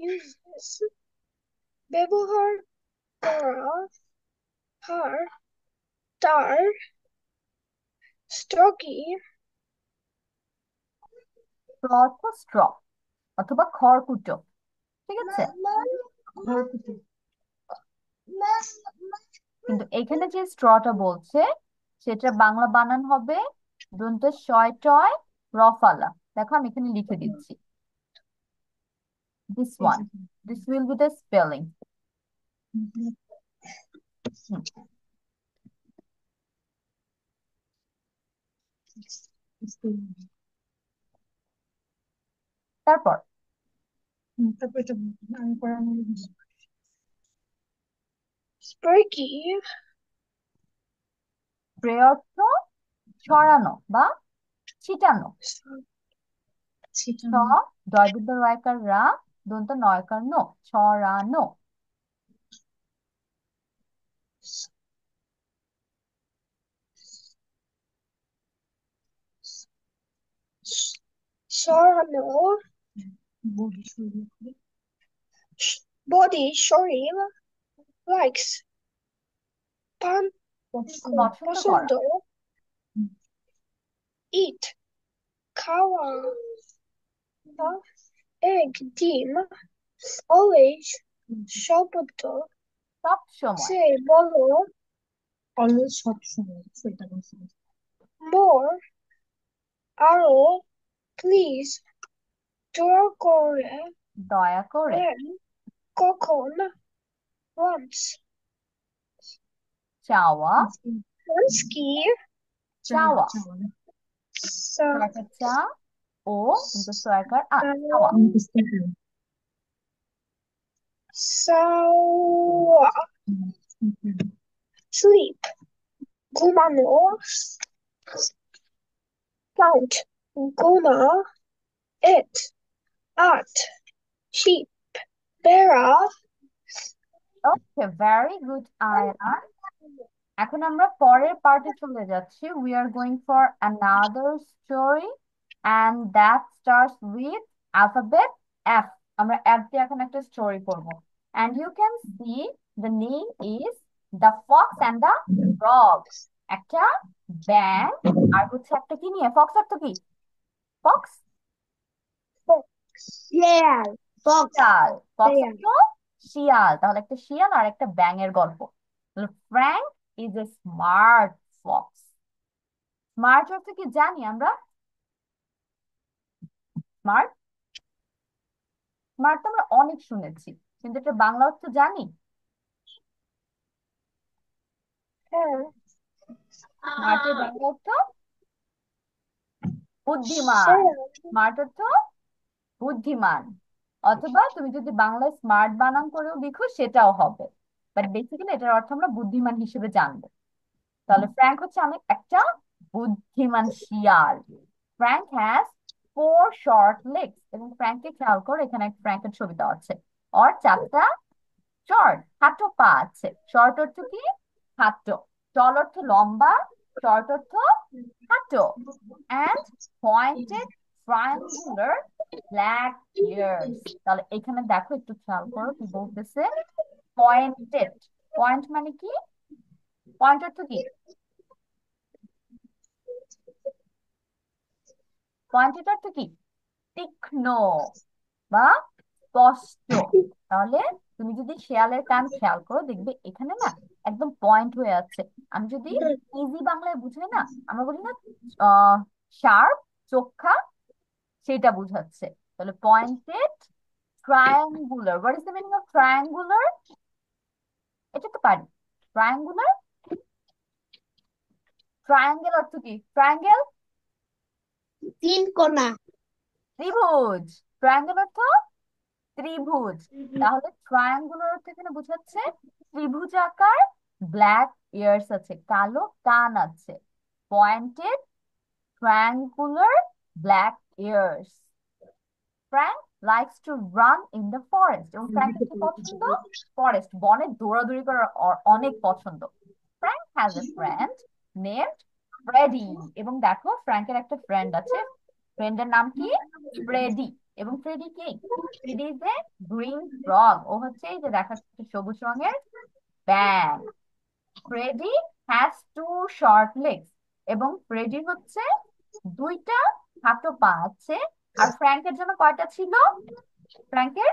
Uses. ব্যবহার করা হার তার স্টকি স্ট্র অথবা খড়কুটো। ঠিক আছে, কিন্তু এখানে যে স্ট্রটা বলছে সেটা বাংলা বানান হবে দন্ত শয় টয় রফালা। দেখো আমি এখানে লিখে দিচ্ছি, this one, this will be the spelling. তারপর স্পার্কি স্প্রে অর্থ ছড়ানো বা ছিটানো। ছ দয়বুদ্ধ রয়কার রা দন্ত নয়কার নো, ছড়ানো। সরানো body শরীর likes পান পছন্দ করা। পছন্দ eat খাওয়া egg ডিম always শব্দ সব সময়। say বলো always সবসময় সেটা বলছি more আরো please দয়া করে দয়া করে। when কখন once চাওয়া। once কি চাওয়া। so ছয়কার চা ও কিন্তু ছয়কার আ, চাওয়া। so sleep ঘুমানো count gonna it at sheep বেড়া ওকে, ভেরি গুড আয়ান। এখন আমরা পরের পার্টে চলে যাচ্ছি। We are going for another story and that starts with alphabet F. আমরা এফ দিয়ে এখন একটা স্টোরি পড়বো। And you can see the name is the fox and the frog. একটা ব্যাং আর হচ্ছে একটা কি নিয়ে, ফক্স অর্থ কি? ফক্স শিয়াল শিয়াল। ফক্স অর্থ শিয়াল, তাহলে একটা শিয়াল আর একটা ব্যাঙের গল্প। Frank is a smart fox. Smart অর্থ কি জানি আমরা? স্মার্ট, স্মার্ট তো আমরা অনেক শুনেছি, কিন্তু এটা বাংলা অর্থ জানি? হ্যাঁ স্মার্টের বাংলা অর্থ বুদ্ধিমান। শিয়াল স্মার্ট অর্থ বুদ্ধিমান, অথবা তুমি যদি বাংলায় স্মার্ট বানান করেও লিখো সেটাও হবে, বাট বেসিক্যালি এটার অর্থ আমরা বুদ্ধিমান হিসেবে জানবো। তাহলে ফ্র্যাঙ্ক হচ্ছে অনেক একটা বুদ্ধিমান শিয়াল। ফ্র্যাঙ্ক হ্যাজ 4 short legs, এবং ফ্র্যাঙ্ককে খেয়াল করো এখানে এক ফ্র্যাঙ্কের ছবি দেওয়া আছে, ওর 4টা শর্ট খাটো পা আছে। শর্ট অর্থ কি? খাটো। টল অর্থ লম্বা, শর্ট অর্থ খাটো। And pointed triangular black years. তাহলে এখানে দেখো, একটু খেয়াল করো কি বলতেছে, পয়েন্টেড। পয়েন্ট মানে কি? পয়েন্ট অর্থ কি? পয়েন্টেড অর্থ কি? তীক্ষ্ণ বা স্পষ্ট। তাহলে তুমি যদি শেয়ালের কান খেয়াল করো, দেখবে এখানে না একদম পয়েন্ট হয়ে আছে। আমি যদি ইজি বাংলায় বুঝাই না, আমরা বলি না শার্প, চোখা, সেটা বুঝাচ্ছে। তাহলে pointed, triangular. What is the meaning of triangular? এটা তো পারি। ট্রায়াঙ্গুলার, ট্রায়াঙ্গেল অর্থ কি? ট্রায়াঙ্গেল তিন কোনা। ত্রিভুজ। ট্রায়াঙ্গেল অর্থ ত্রিভুজ। তাহলে ট্রায়াঙ্গুলার অর্থ এখানে বোঝাচ্ছে ত্রিভুজাকার, ব্ল্যাক ইয়ার্স আছে, কালো কান আছে। Pointed, triangular, black ears. Frank likes to run in the forest. এবং ফ্র্যাঙ্কের কি পছন্দ? ফরেস্ট, বনে দৌড়াদৌড়ি করার অনেক পছন্দ। Frank has a friend named Freddie. এবং দেখো, ফ্র্যাঙ্কের একটা ফ্রেন্ড আছে, ফ্রেন্ডের নাম কি? ফ্রেডি। এবং ফ্রেডি কি? Freddy is a green frog. ও হচ্ছে এই যে দেখাচ্ছে সবুজ রঙের ব্যাঙ। Freddy has two short legs. এবং ফ্রেডি হচ্ছে দুইটা হাঁটু পা আছে। আর ফ্র্যাঙ্কের জন্য কয়টা ছিল? ফ্র্যাঙ্কের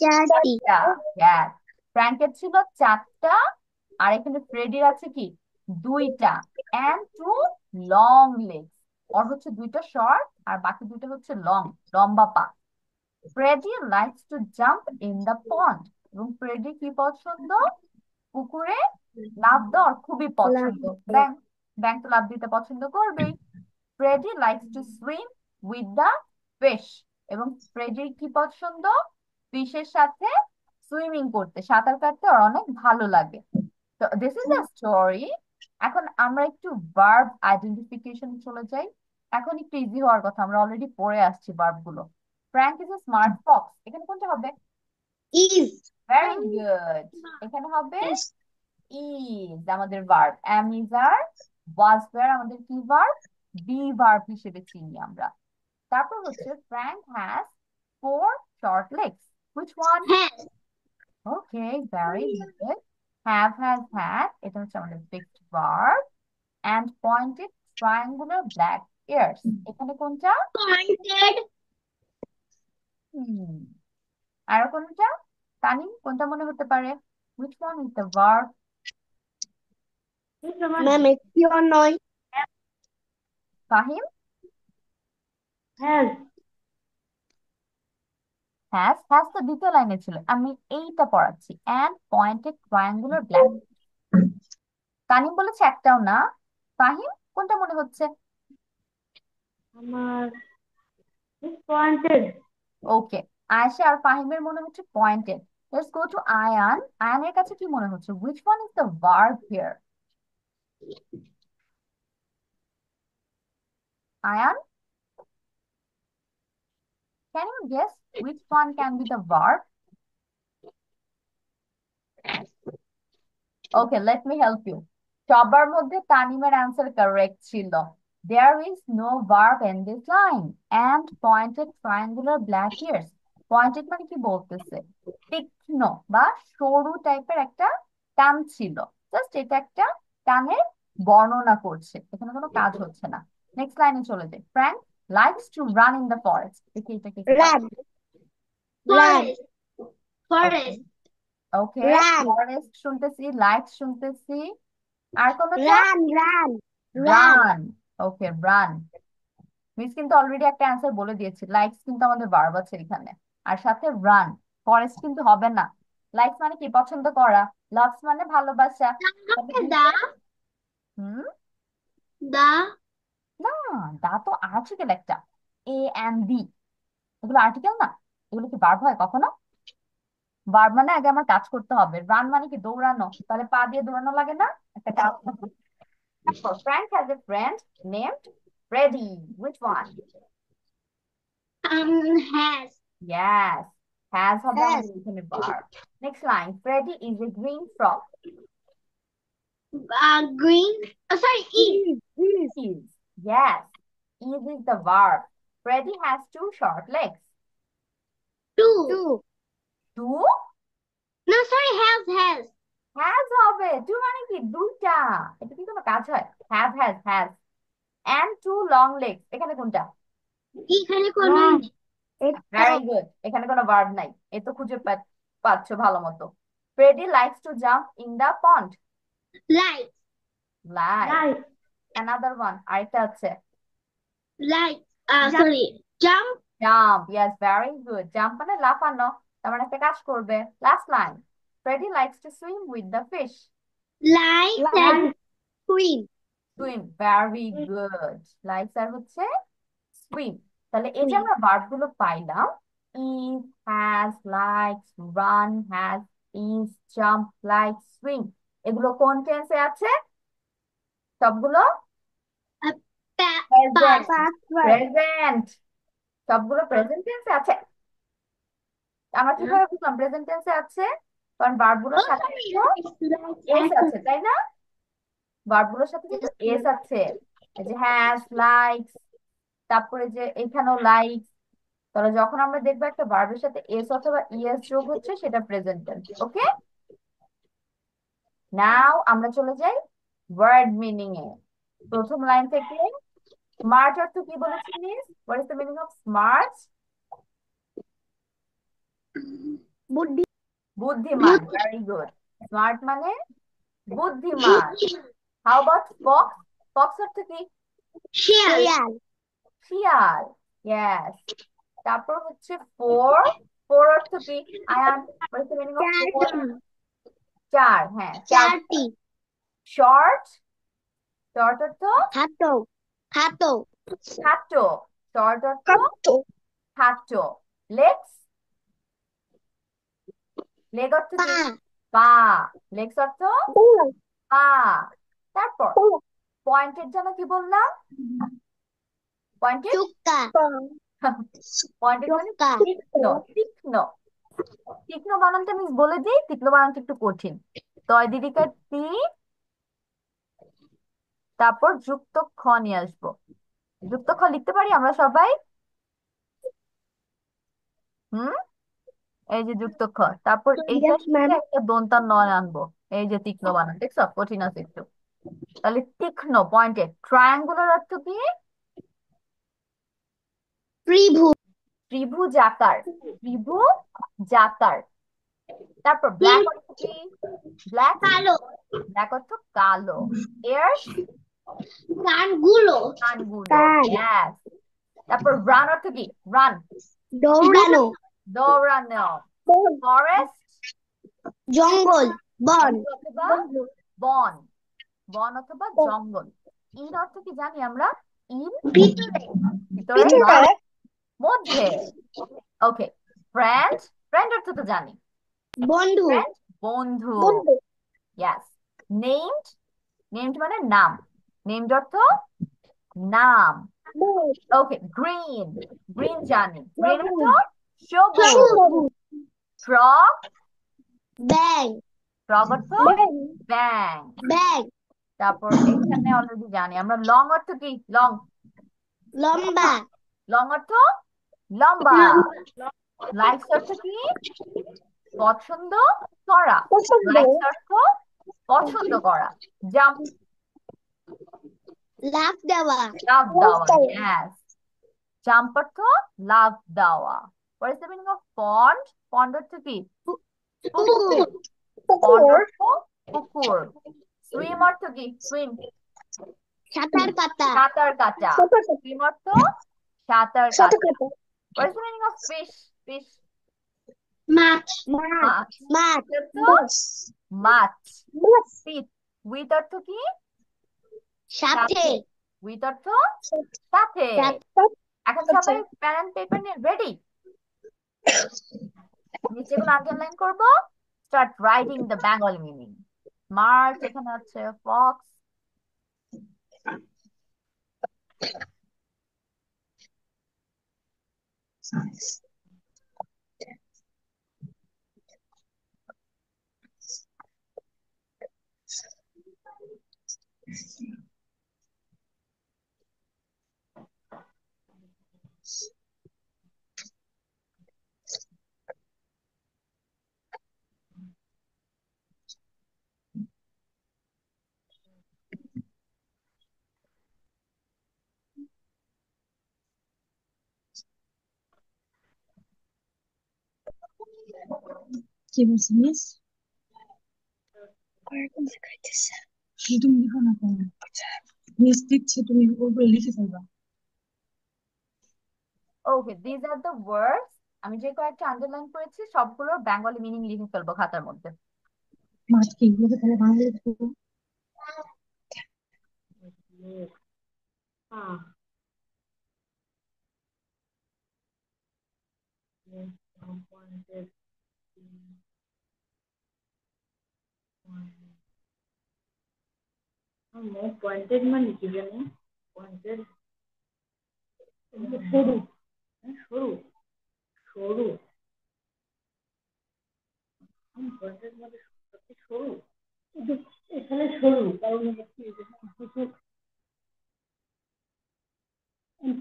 চারটি। চারটা। Yes. ফ্র্যাঙ্কের ছিল চারটা। আর এখানে ফ্রেডির আছে কি? দুইটা। And two long legs. ওর হচ্ছে দুইটা শর্ট আর বাকি দুইটা হচ্ছে লং, লম্বা পা। Freddie likes to jump in the pond. এবং ফ্রেডি কি পছন্দ? পুকুরে লাফ দেওয়ার খুবই পছন্দ। ব্যাং, ব্যাং তো লাফ দিতে পছন্দ করবেই। Freddie likes to swim with the fish. এবং ফ্রেডির কি পছন্দ? ফিশের সাথে সুইমিং করতে, সাঁতার কাটতে ওর অনেক ভালো লাগে। তো দিস ইজ দ্য স্টোরি। এখন আমরা একটু ভার্ব আইডেন্টিফিকেশন চলে যাই। এখন একটু ইজি হওয়ার কথা, আমরা অলরেডি পড়ে আসছি ভার্ব গুলো। Frank is a smart fox, এখানে কোনটা হবে? ইজ। Very good. এখানে হবে ইজ আমাদের verb. Am is are, was were আমাদের কি ভার্ব? বি ভার্ব হিসেবে চিনি আমরা। তারপর হচ্ছে Frank has four short legs. Which one? Has. Okay, very good. Have, has, had, এটা হচ্ছে আমাদের fixed verb. And pointed triangular black ears, এখানে কোনটা? পয়েন্টেড। হুম, আরো কোনটা? তানিম, কোনটা মনে হতে পারে? Which one is the verb? Ma'am এটিও নয়। ফাহিম? হ্যাজ। হ্যাজ, হ্যাজ তো দ্বিতীয় লাইনে ছিল, আমি এইটা পড়াচ্ছি। And pointed triangular black. Tanim বলেছে একটাও না। ফাহিম, কোনটা মনে হচ্ছে? আমার পয়েন্টেড। ওকে, আয়েশা আর ফাহিমের মনে হচ্ছে pointed. Let's go to Ayan. আয়ানের কাছে কি মনে হচ্ছে? Which one is the verb here? Ayan, can you guess which one can be the verb? Okay, let me help you. সবার মধ্যে তানিমের অ্যান্সার কারেক্ট ছিল। There is no verb in this line. And pointed triangular black ears. Pointed মানে কি বলতেছে? তীক্ষ্ণ বা সরু টাইপের একটা কান ছিল। জাস্ট এটা একটা কানের বর্ণনা করছে, এখানে কোনো কাজ হচ্ছে না। নেক্সট লাইনে চলে যাই। Frank likes to run in the forest. দেখি এটাকে কি run. Forest. Okay, forest. Okay, run. Forest শুনতেছি, লাইকস শুনতেছি। আর কোনটা? Run. Run. Run. Run. Okay, run. Miss কিন্তু অলরেডি একটা অ্যান্সার বলে দিয়েছি, লাইকস কিন্তু আমাদের ভার্ব আছে এখানে। আর সাথে রান। ফরেস্ট কিন্তু হবে না। লাইকস মানে কি? পছন্দ করা। লাভস মানে ভালোবাসা। তবে দা। হুম, দা। না, দা তো আর্টিকেল একটা। এ এন্ড ডি, এগুলো আর্টিকেল না। এগুলো কি ভার্ব হয় কখনো? ভার্ব মানে আগে আমার কাজ করতে হবে। রান মানে কি? দৌড়ানো। তাহলে পা দিয়ে দৌড়ানো লাগে না? একটা কাজ। Frank has a friend named Freddy. Which one? Has. Yes. Has হবে হ্যাজ। আমাদের এখানে verb. Next line. Freddy is a green frog. Green. Sorry is. Is. Is. Yes. Is the verb. Freddy has two short legs. Two. Two? No, sorry, has. Has হবে। Two মানে কি? দুইটা। এটা কি কোনো কাজ হয়? Has. And two long legs. এখানে কোনটা? এখানে কোনো Very good. এখানে কোনো verb নাই। এ তো খুঁজে পাচ্ছ ভালো মতো। Freddy likes to jump in the pond. like Like. Another one. আরেকটা আছে। like sorry, jump Jump. Yes, very good. Jump মানে লাফানো। তার মানে একটা কাজ করবে। Last line. Freddy likes to swim with the fish. like and swim. Swim. Very good. Likes আর হচ্ছে swim. তাহলে এই যে আমরা ভার্ব গুলো পাইলাম, is, has, likes, run, has, is, jump, like, swim, এগুলো কোন টেন্সে আছে? সবগুলো প্রেজেন্ট। প্রেজেন্ট। সবগুলো প্রেজেন্ট টেন্সে আছে। আমরা কিভাবে বুঝলাম প্রেজেন্ট টেন্সে আছে? কারণ ভার্ব গুলোর সাথে এস আছে, তাই না? ভার্ব গুলোর সাথে কিন্তু এস আছে। এই যে হ্যাজ, লাইকস, তারপরে যে এখানেও লাইকস। তাহলে যখন আমরা দেখবো একটা ভার্বের সাথে এস অথবা ইএস যোগ হচ্ছে, সেটা প্রেজেন্ট টেন্স। ওকে, নাও আমরা চলে যাই ওয়ার্ড মিনিং এ। প্রথম লাইন থেকে স্মার্ট অর্থ কি বলেছি miss? What is the meaning of smart? বুদ্ধিমান। Very good. স্মার্ট মানে বুদ্ধিমান। How about Fox? ফক্স অর্থ কি? শিয়াল শিয়াল। ইয়েস। তারপর হচ্ছে ফোর। ফোর অর্থ কি Ayan? What is the meaning of four? চার। হ্যাঁ, চার। চারটি শর্ট। শর্ট অর্থ খাটো খাটো। শর্ট অর্থ খাটো খাটো। লেগস। লেগ অর্থ কি? পা। লেগস অর্থ পা। তারপর পয়েন্টেড যেন কি বললাম? পয়েন্টেড। চুক্কা পয়েন্টেড মানে তীক্ষ্ণ। তীক্ষ্ণ। তীক্ষ্ণ বানানটা আমি বলে দিই, তীক্ষ্ণ বানানটা একটু কঠিন। তয় দিদিকার তি, তারপর যুক্ত খ নিয়ে আসবো। যুক্ত খ লিখতে পারি আমরা সবাই? হুম, এই যে যুক্ত খ, তারপর এইটার সাথে একটা দন্তার নয় আনবো। এই যে তীক্ষ্ণ বানান, দেখছো কঠিন আছে একটু। তাহলে তীক্ষ্ণ, পয়েন্টেড। ট্রায়াঙ্গুলার অর্থ কি? ত্রিভুজ ত্রিভুজাকার। ত্রিভুজাকার। তারপর ব্ল্যাক অর্থ কি? ব্ল্যাক। কালো ব্ল্যাক অর্থ কালো। এয়ার্স। কানগুলো কানগুলো। Yes. তারপর রান অর্থ কি? রান। দৌড়ানো দৌড়ানো। ফরেস্ট। জঙ্গল বন অথবা বন। বন অথবা জঙ্গল। ইন অর্থ কি জানি আমরা? ইন ভিতরে ভিতরে না, মধ্যে। ওকে। ফ্রেন্ড। ফ্রেন্ড অর্থ তো জানি। বন্ধু ফ্রেন্ড বন্ধু। ইয়াস। নেমড। নেমড মানে নাম। নেমড অর্থ নাম। ওকে। গ্রিন। গ্রিন জানি। গ্রিন অর্থ সবুজ। ফ্রগ। ব্যাং ফ্রগ অর্থ ব্যাং। ব্যাং তারপর এখানে অলরেডি জানি আমরা লং অর্থ কি? লং। লম্বা লং অর্থ লম্বা। লাইকস অর্থ কি? পছন্দ করা। লাইকস অর্থ পছন্দ করা। জাম্প। লাফ দেওয়া লাফ দেওয়া। ইয়েস। জাম্প অর্থ লাফ দেওয়া। What is the meaning of pond? Pond অর্থ কি? পুকুর। পন্ড অর্থ পুকুর। সুইম অর্থ কি? সুইম সাঁতার কাটা সাঁতার কাটা। সুইম অর্থ সাঁতার কাটা। What is the meaning of fish? Fish মাছ মাছ। মাছ মাছ। উইথ। উইথ অর্থ কি? সাথে উইথ অর্থ সাথে। এখন সবাই পেন এন্ড পেপার নিয়ে রেডি? নিচেগুলো আন্ডারলাইন করব। Start writing the Bengali meaning. মার্চ এখানে আছে, ফক্স। কি বলছি মিস? ওরকম শেখাইতেছে। তুমি লিখো না কেন? মিস দিচ্ছে, তুমি ওগুলো লিখে ফেলবা। ওকে, দিজ আর দ্য ওয়ার্ডস। আমি যে কয়েকটা আন্ডারলাইন করেছি সবগুলোর বেঙ্গলি মিনিং লিখে ফেলবো খাতার মধ্যে। মাছ কি লিখে ফেলে বাংলা লিখে ফেলবো। পয়েন্টেড মানে কি জানি? পয়েন্টেড সরু, সরু, সরু। পয়েন্টেড মানে সরু। এখানে সরু কারণ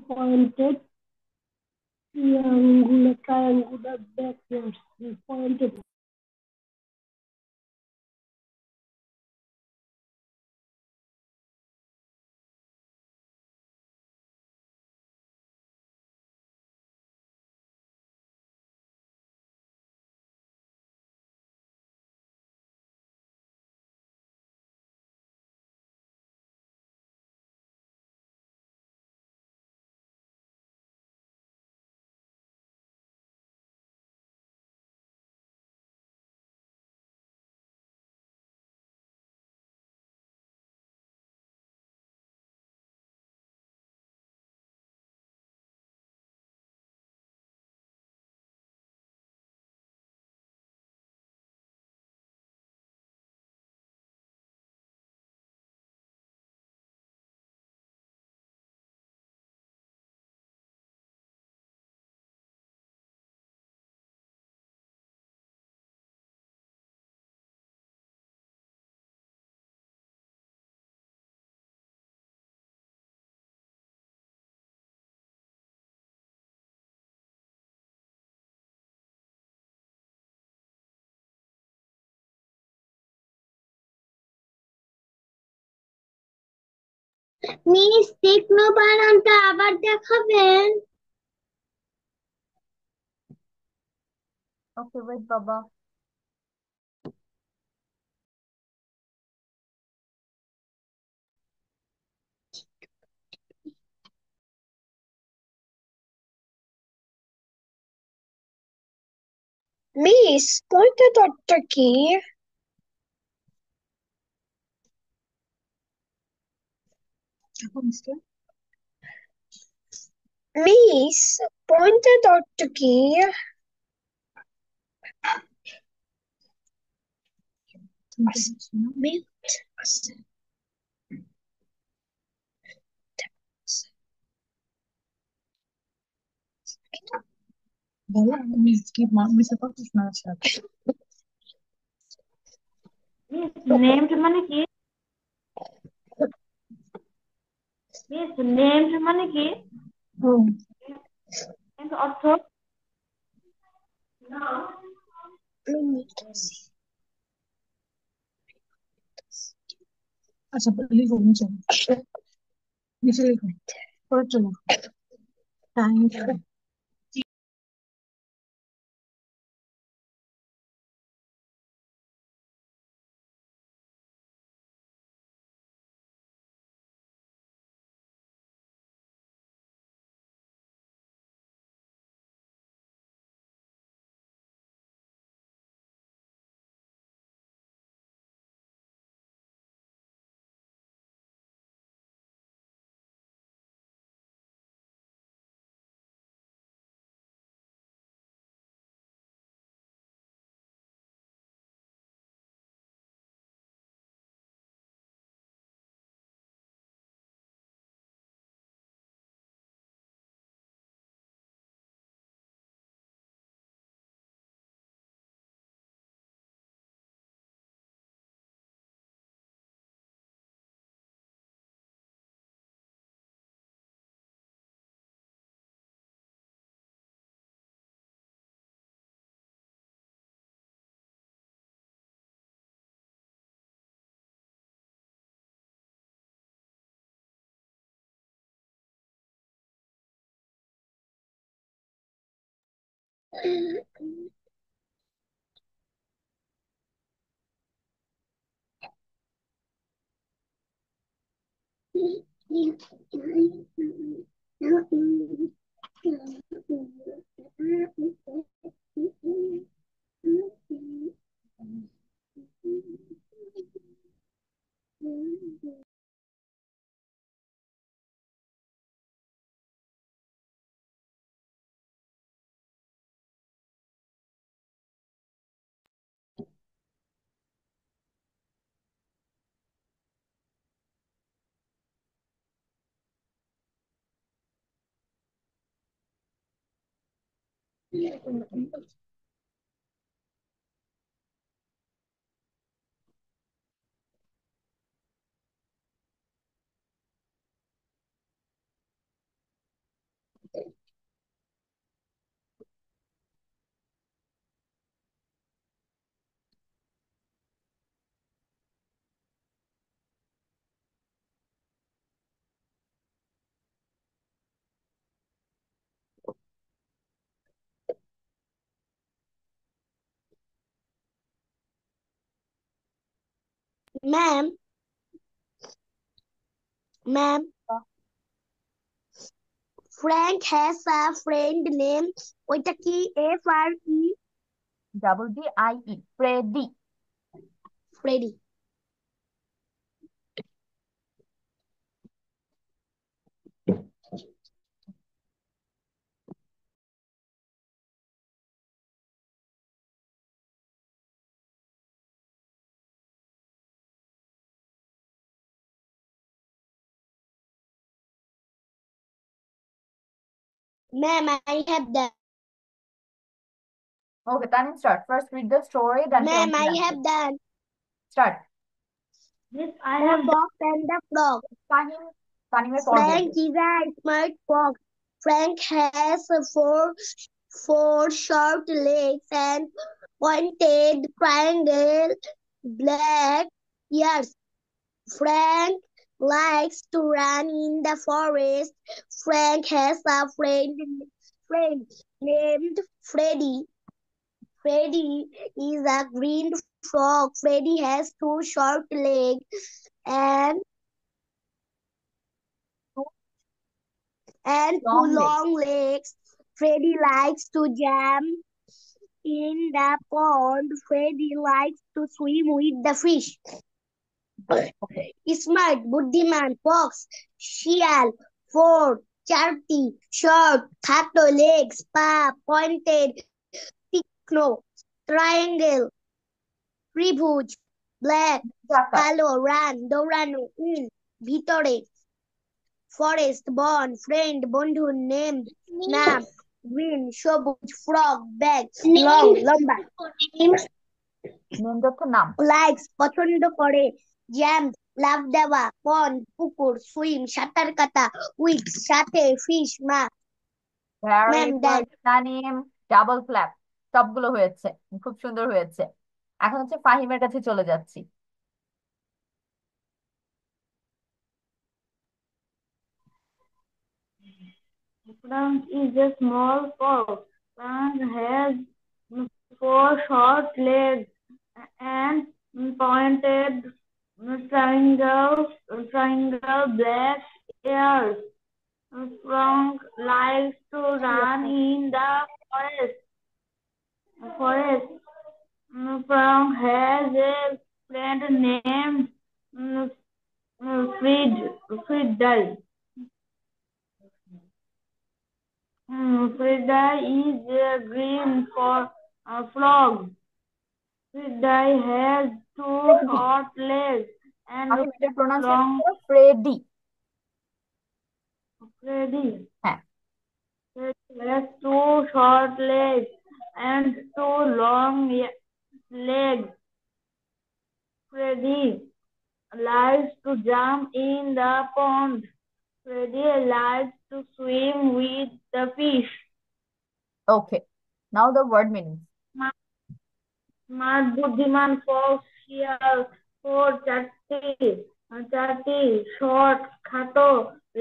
pointed triangular, triangular backwards, pointed. Miss তীক্ষ্ণ বানানটা আবার দেখাবেন? ওকে, ওয়েট বাবা। মিস পয়েন্টেড ডটটা কি? মিস পয়েন্টেড ডটটা কি? মিনিট আছে। বলো মিস কি মিসের কথা শোনা যাচ্ছে। নেমড মানে কি? মিস নেমড মানে কি? অর্থ মিনিট আছে। আচ্ছা লিখো নিচে, নিচে লিখো, পরে চলো time. Ma'am, ma'am, Frank has a friend named ওইটা কি FRE DDIE, Freddy. Freddy. Ma'am, I have done. Okay, Tanim, start. First read the story, then tell Ma'am, me the I answer. have done. Start. Yes, I The have fox and the frog. Tanimer pause Frank দিয়েছে। is a smart fox. Frank has four short legs and pointed triangle black ears. Frank likes to run in the forest. Frank has a friend named Freddy. Freddy is a green frog. Freddy has two short legs and two Long legs. long legs. Freddy likes to jump in the pond. Freddy likes to swim with the fish. Okay. Smart, বুদ্ধিমান, fox, শিয়াল, four, চারটি, short, খাটো, legs, পা, pointed, তীক্ষ্ণ, triangle, ত্রিভুজ, black, চাকা। কালো, run, দৌড়ানো, in, ভিতরে, forest, বন, friend, বন্ধু, name, নাম, green, সবুজ, frog, bag, long, লম্বা, নেম অর্থ নাম। likes, পছন্দ করে, jam, লাফ দেওয়া, pond, পুকুর, swim, সাঁতার কাটা, with, সাথে, fish, মাছ, Very ম্যাম দেন। good, তানিম। Double clap. সবগুলো হয়েছে, খুব সুন্দর হয়েছে। এখন হচ্ছে ফাহিমের কাছে চলে যাচ্ছি। Frank is a small fox. Frank has four short legs and pointed triangle black ears. Frank likes to run in the forest. Frank has a friend named mm, Friday. Friday is green for frog. Friday has two short legs and Fahim এটার pronunciation long. করো Freddie. Freddy. হ্যাঁ। Freddy has two short legs and two long legs. Freddy likes to jump in the pond. Freddy likes to swim with the fish. Okay. Now the word meanings. Smart, বুদ্ধিমান, fox, শিয়াল, four, চারটি, short, খাটো,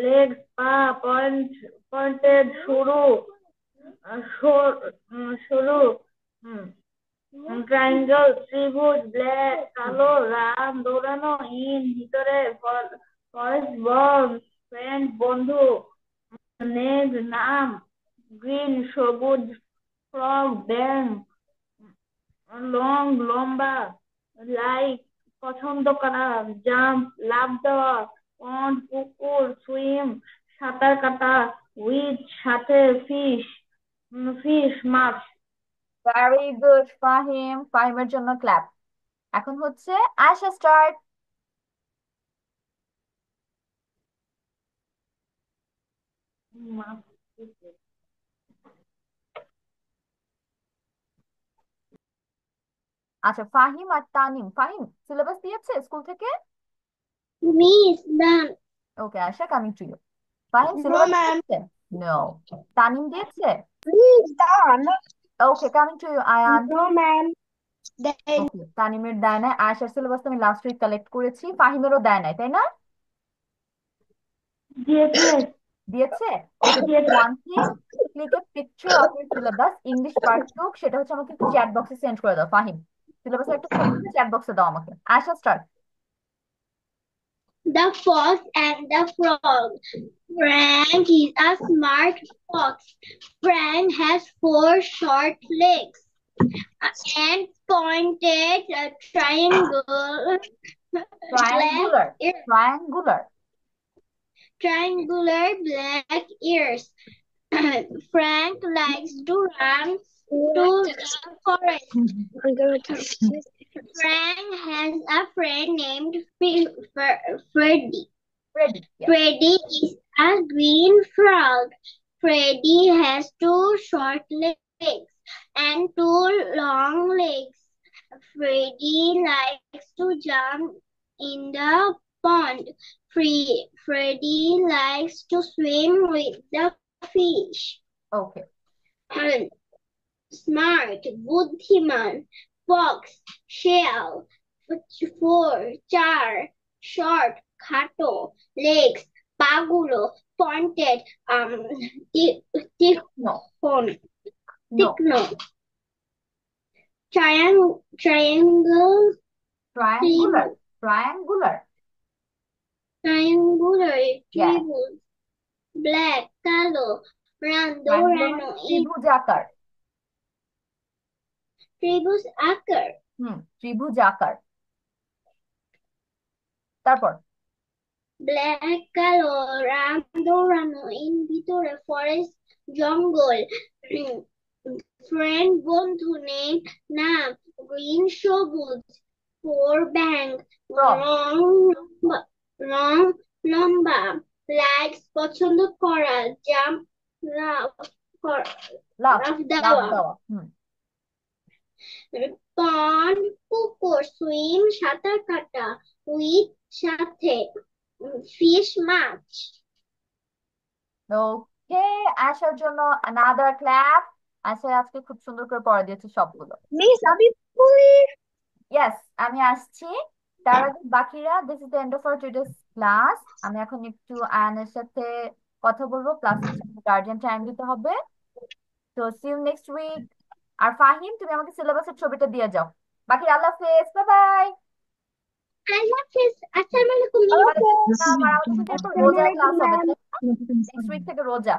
legs, পা, pointed, সরু, সরু triangle, ত্রিভুজ, black, কালো, রাম, দৌড়ানো, ইন, ভিতরে, ফরেস্ট, বন, ফ্রেন্ড, বন্ধু, নেজ, নাম, গ্রিন, সবুজ, ফ্রগ, ব্যাং, লং, লম্বা, লাইক, পছন্দ করা, জাম্প, লাফ দেওয়া, পন্ড, পুকুর, সুইম, সাঁতার কাটা, উইথ, সাথে, ফিশ, মাছ। ভেরি গুড ফাহিম, ফাহিমের জন্য ক্ল্যাপ। এখন হচ্ছে আয়শা, স্টার্ট। মাছ। আচ্ছা, ফাহিম আর তানিম। ফাহিম, সিলেবাস দিয়েছে স্কুল থেকে? Miss, done. Okay Ayesha, coming to you. Fahim, No, syllabus ma'am. দিয়েছে? নো। তানিম দিয়েছে? Please, done. Okay, coming to you Ayan. No, ma'am. Then okay, তানিমের দেয় নাই। আয়শার সিলেবাস আমি লাস্ট উইক কালেক্ট করেছি, ফাহিমেরও দেয় নাই, তাই না? দিয়েছে। দিয়েছে? ওকে, one thing, click a picture of your syllabus, English part 2, সেটা হচ্ছে আমাকে একটু চ্যাট বক্সে সেন্ড করে দাও। ফাহিম, সিলেবাসের একটা ছবি চ্যাট বক্সে দাও আমাকে। Ayesha, start. The fox and the frog. Frank is a smart fox. Frank has four short legs and pointed triangle black triangular, triangular. triangular black ears. Frank likes to run to the forest. I'm going to. Frank has a friend named Freddy. Ready? Yes. Freddy is a green frog. Freddy has two short legs and two long legs. Freddy likes to jump in the pond. Freddy likes to swim with the fish. Okay. Smart, বুদ্ধিমান, fox, shell, four, চার, short, খাটো, legs, পাগুলো, pointed, No. তীক্ষ্ণ, No. triangle, Triangular. Triangular. triangular, Yes. ত্রিভুজ, black, কালো, Triangular দৌড়ানো, ত্রিভুজাকার। ত্রিভুজ আকার, ত্রিভুজাকার। তারপর ব্ল্যাক, কালো, রাম, দৌড়ানো, ইন, ভিতরে, ফরেস্ট, জঙ্গল, ফ্রেন্ড, বন্ধু, নেম, নাম, গ্রিন, সবুজ, ফোর, ব্যাং, from, রং, রং, লম্বা, লাইকস, পছন্দ করা, জাম্প, লাফ লাভ, লাভ দেওয়া, দেওয়া। পন্ড, পুকুর, সুইম, সাঁতার কাটা, উইথ, সাথে, ফিশ, মাছ। ওকে, আশার জন্য another clap. আশা আজকে খুব সুন্দর করে পড়া দিয়েছে সবগুলো। Miss, আমি বলি। ইয়েস, আমি আসছি। তার আগে বাকিরা, this is the end of our today's class. আমি এখন একটু আয়ানের সাথে কথা বলবো, প্লাস হচ্ছে গার্জিয়ান টাইম দিতে হবে। তো সি ইউ নেক্সট উইক। আর ফাহিম, তুমি আমাকে সিলেবাসের ছবিটা দিয়ে যাও। বাকি আল্লাহ হাফেজ, বাই বাই। আল্লাহ হাফেজ, আসসালামু আলাইকুম। আর আমাদের কিন্তু এরপর রোজার ক্লাস হবে, তাই না? নেক্সট উইক থেকে রোজা।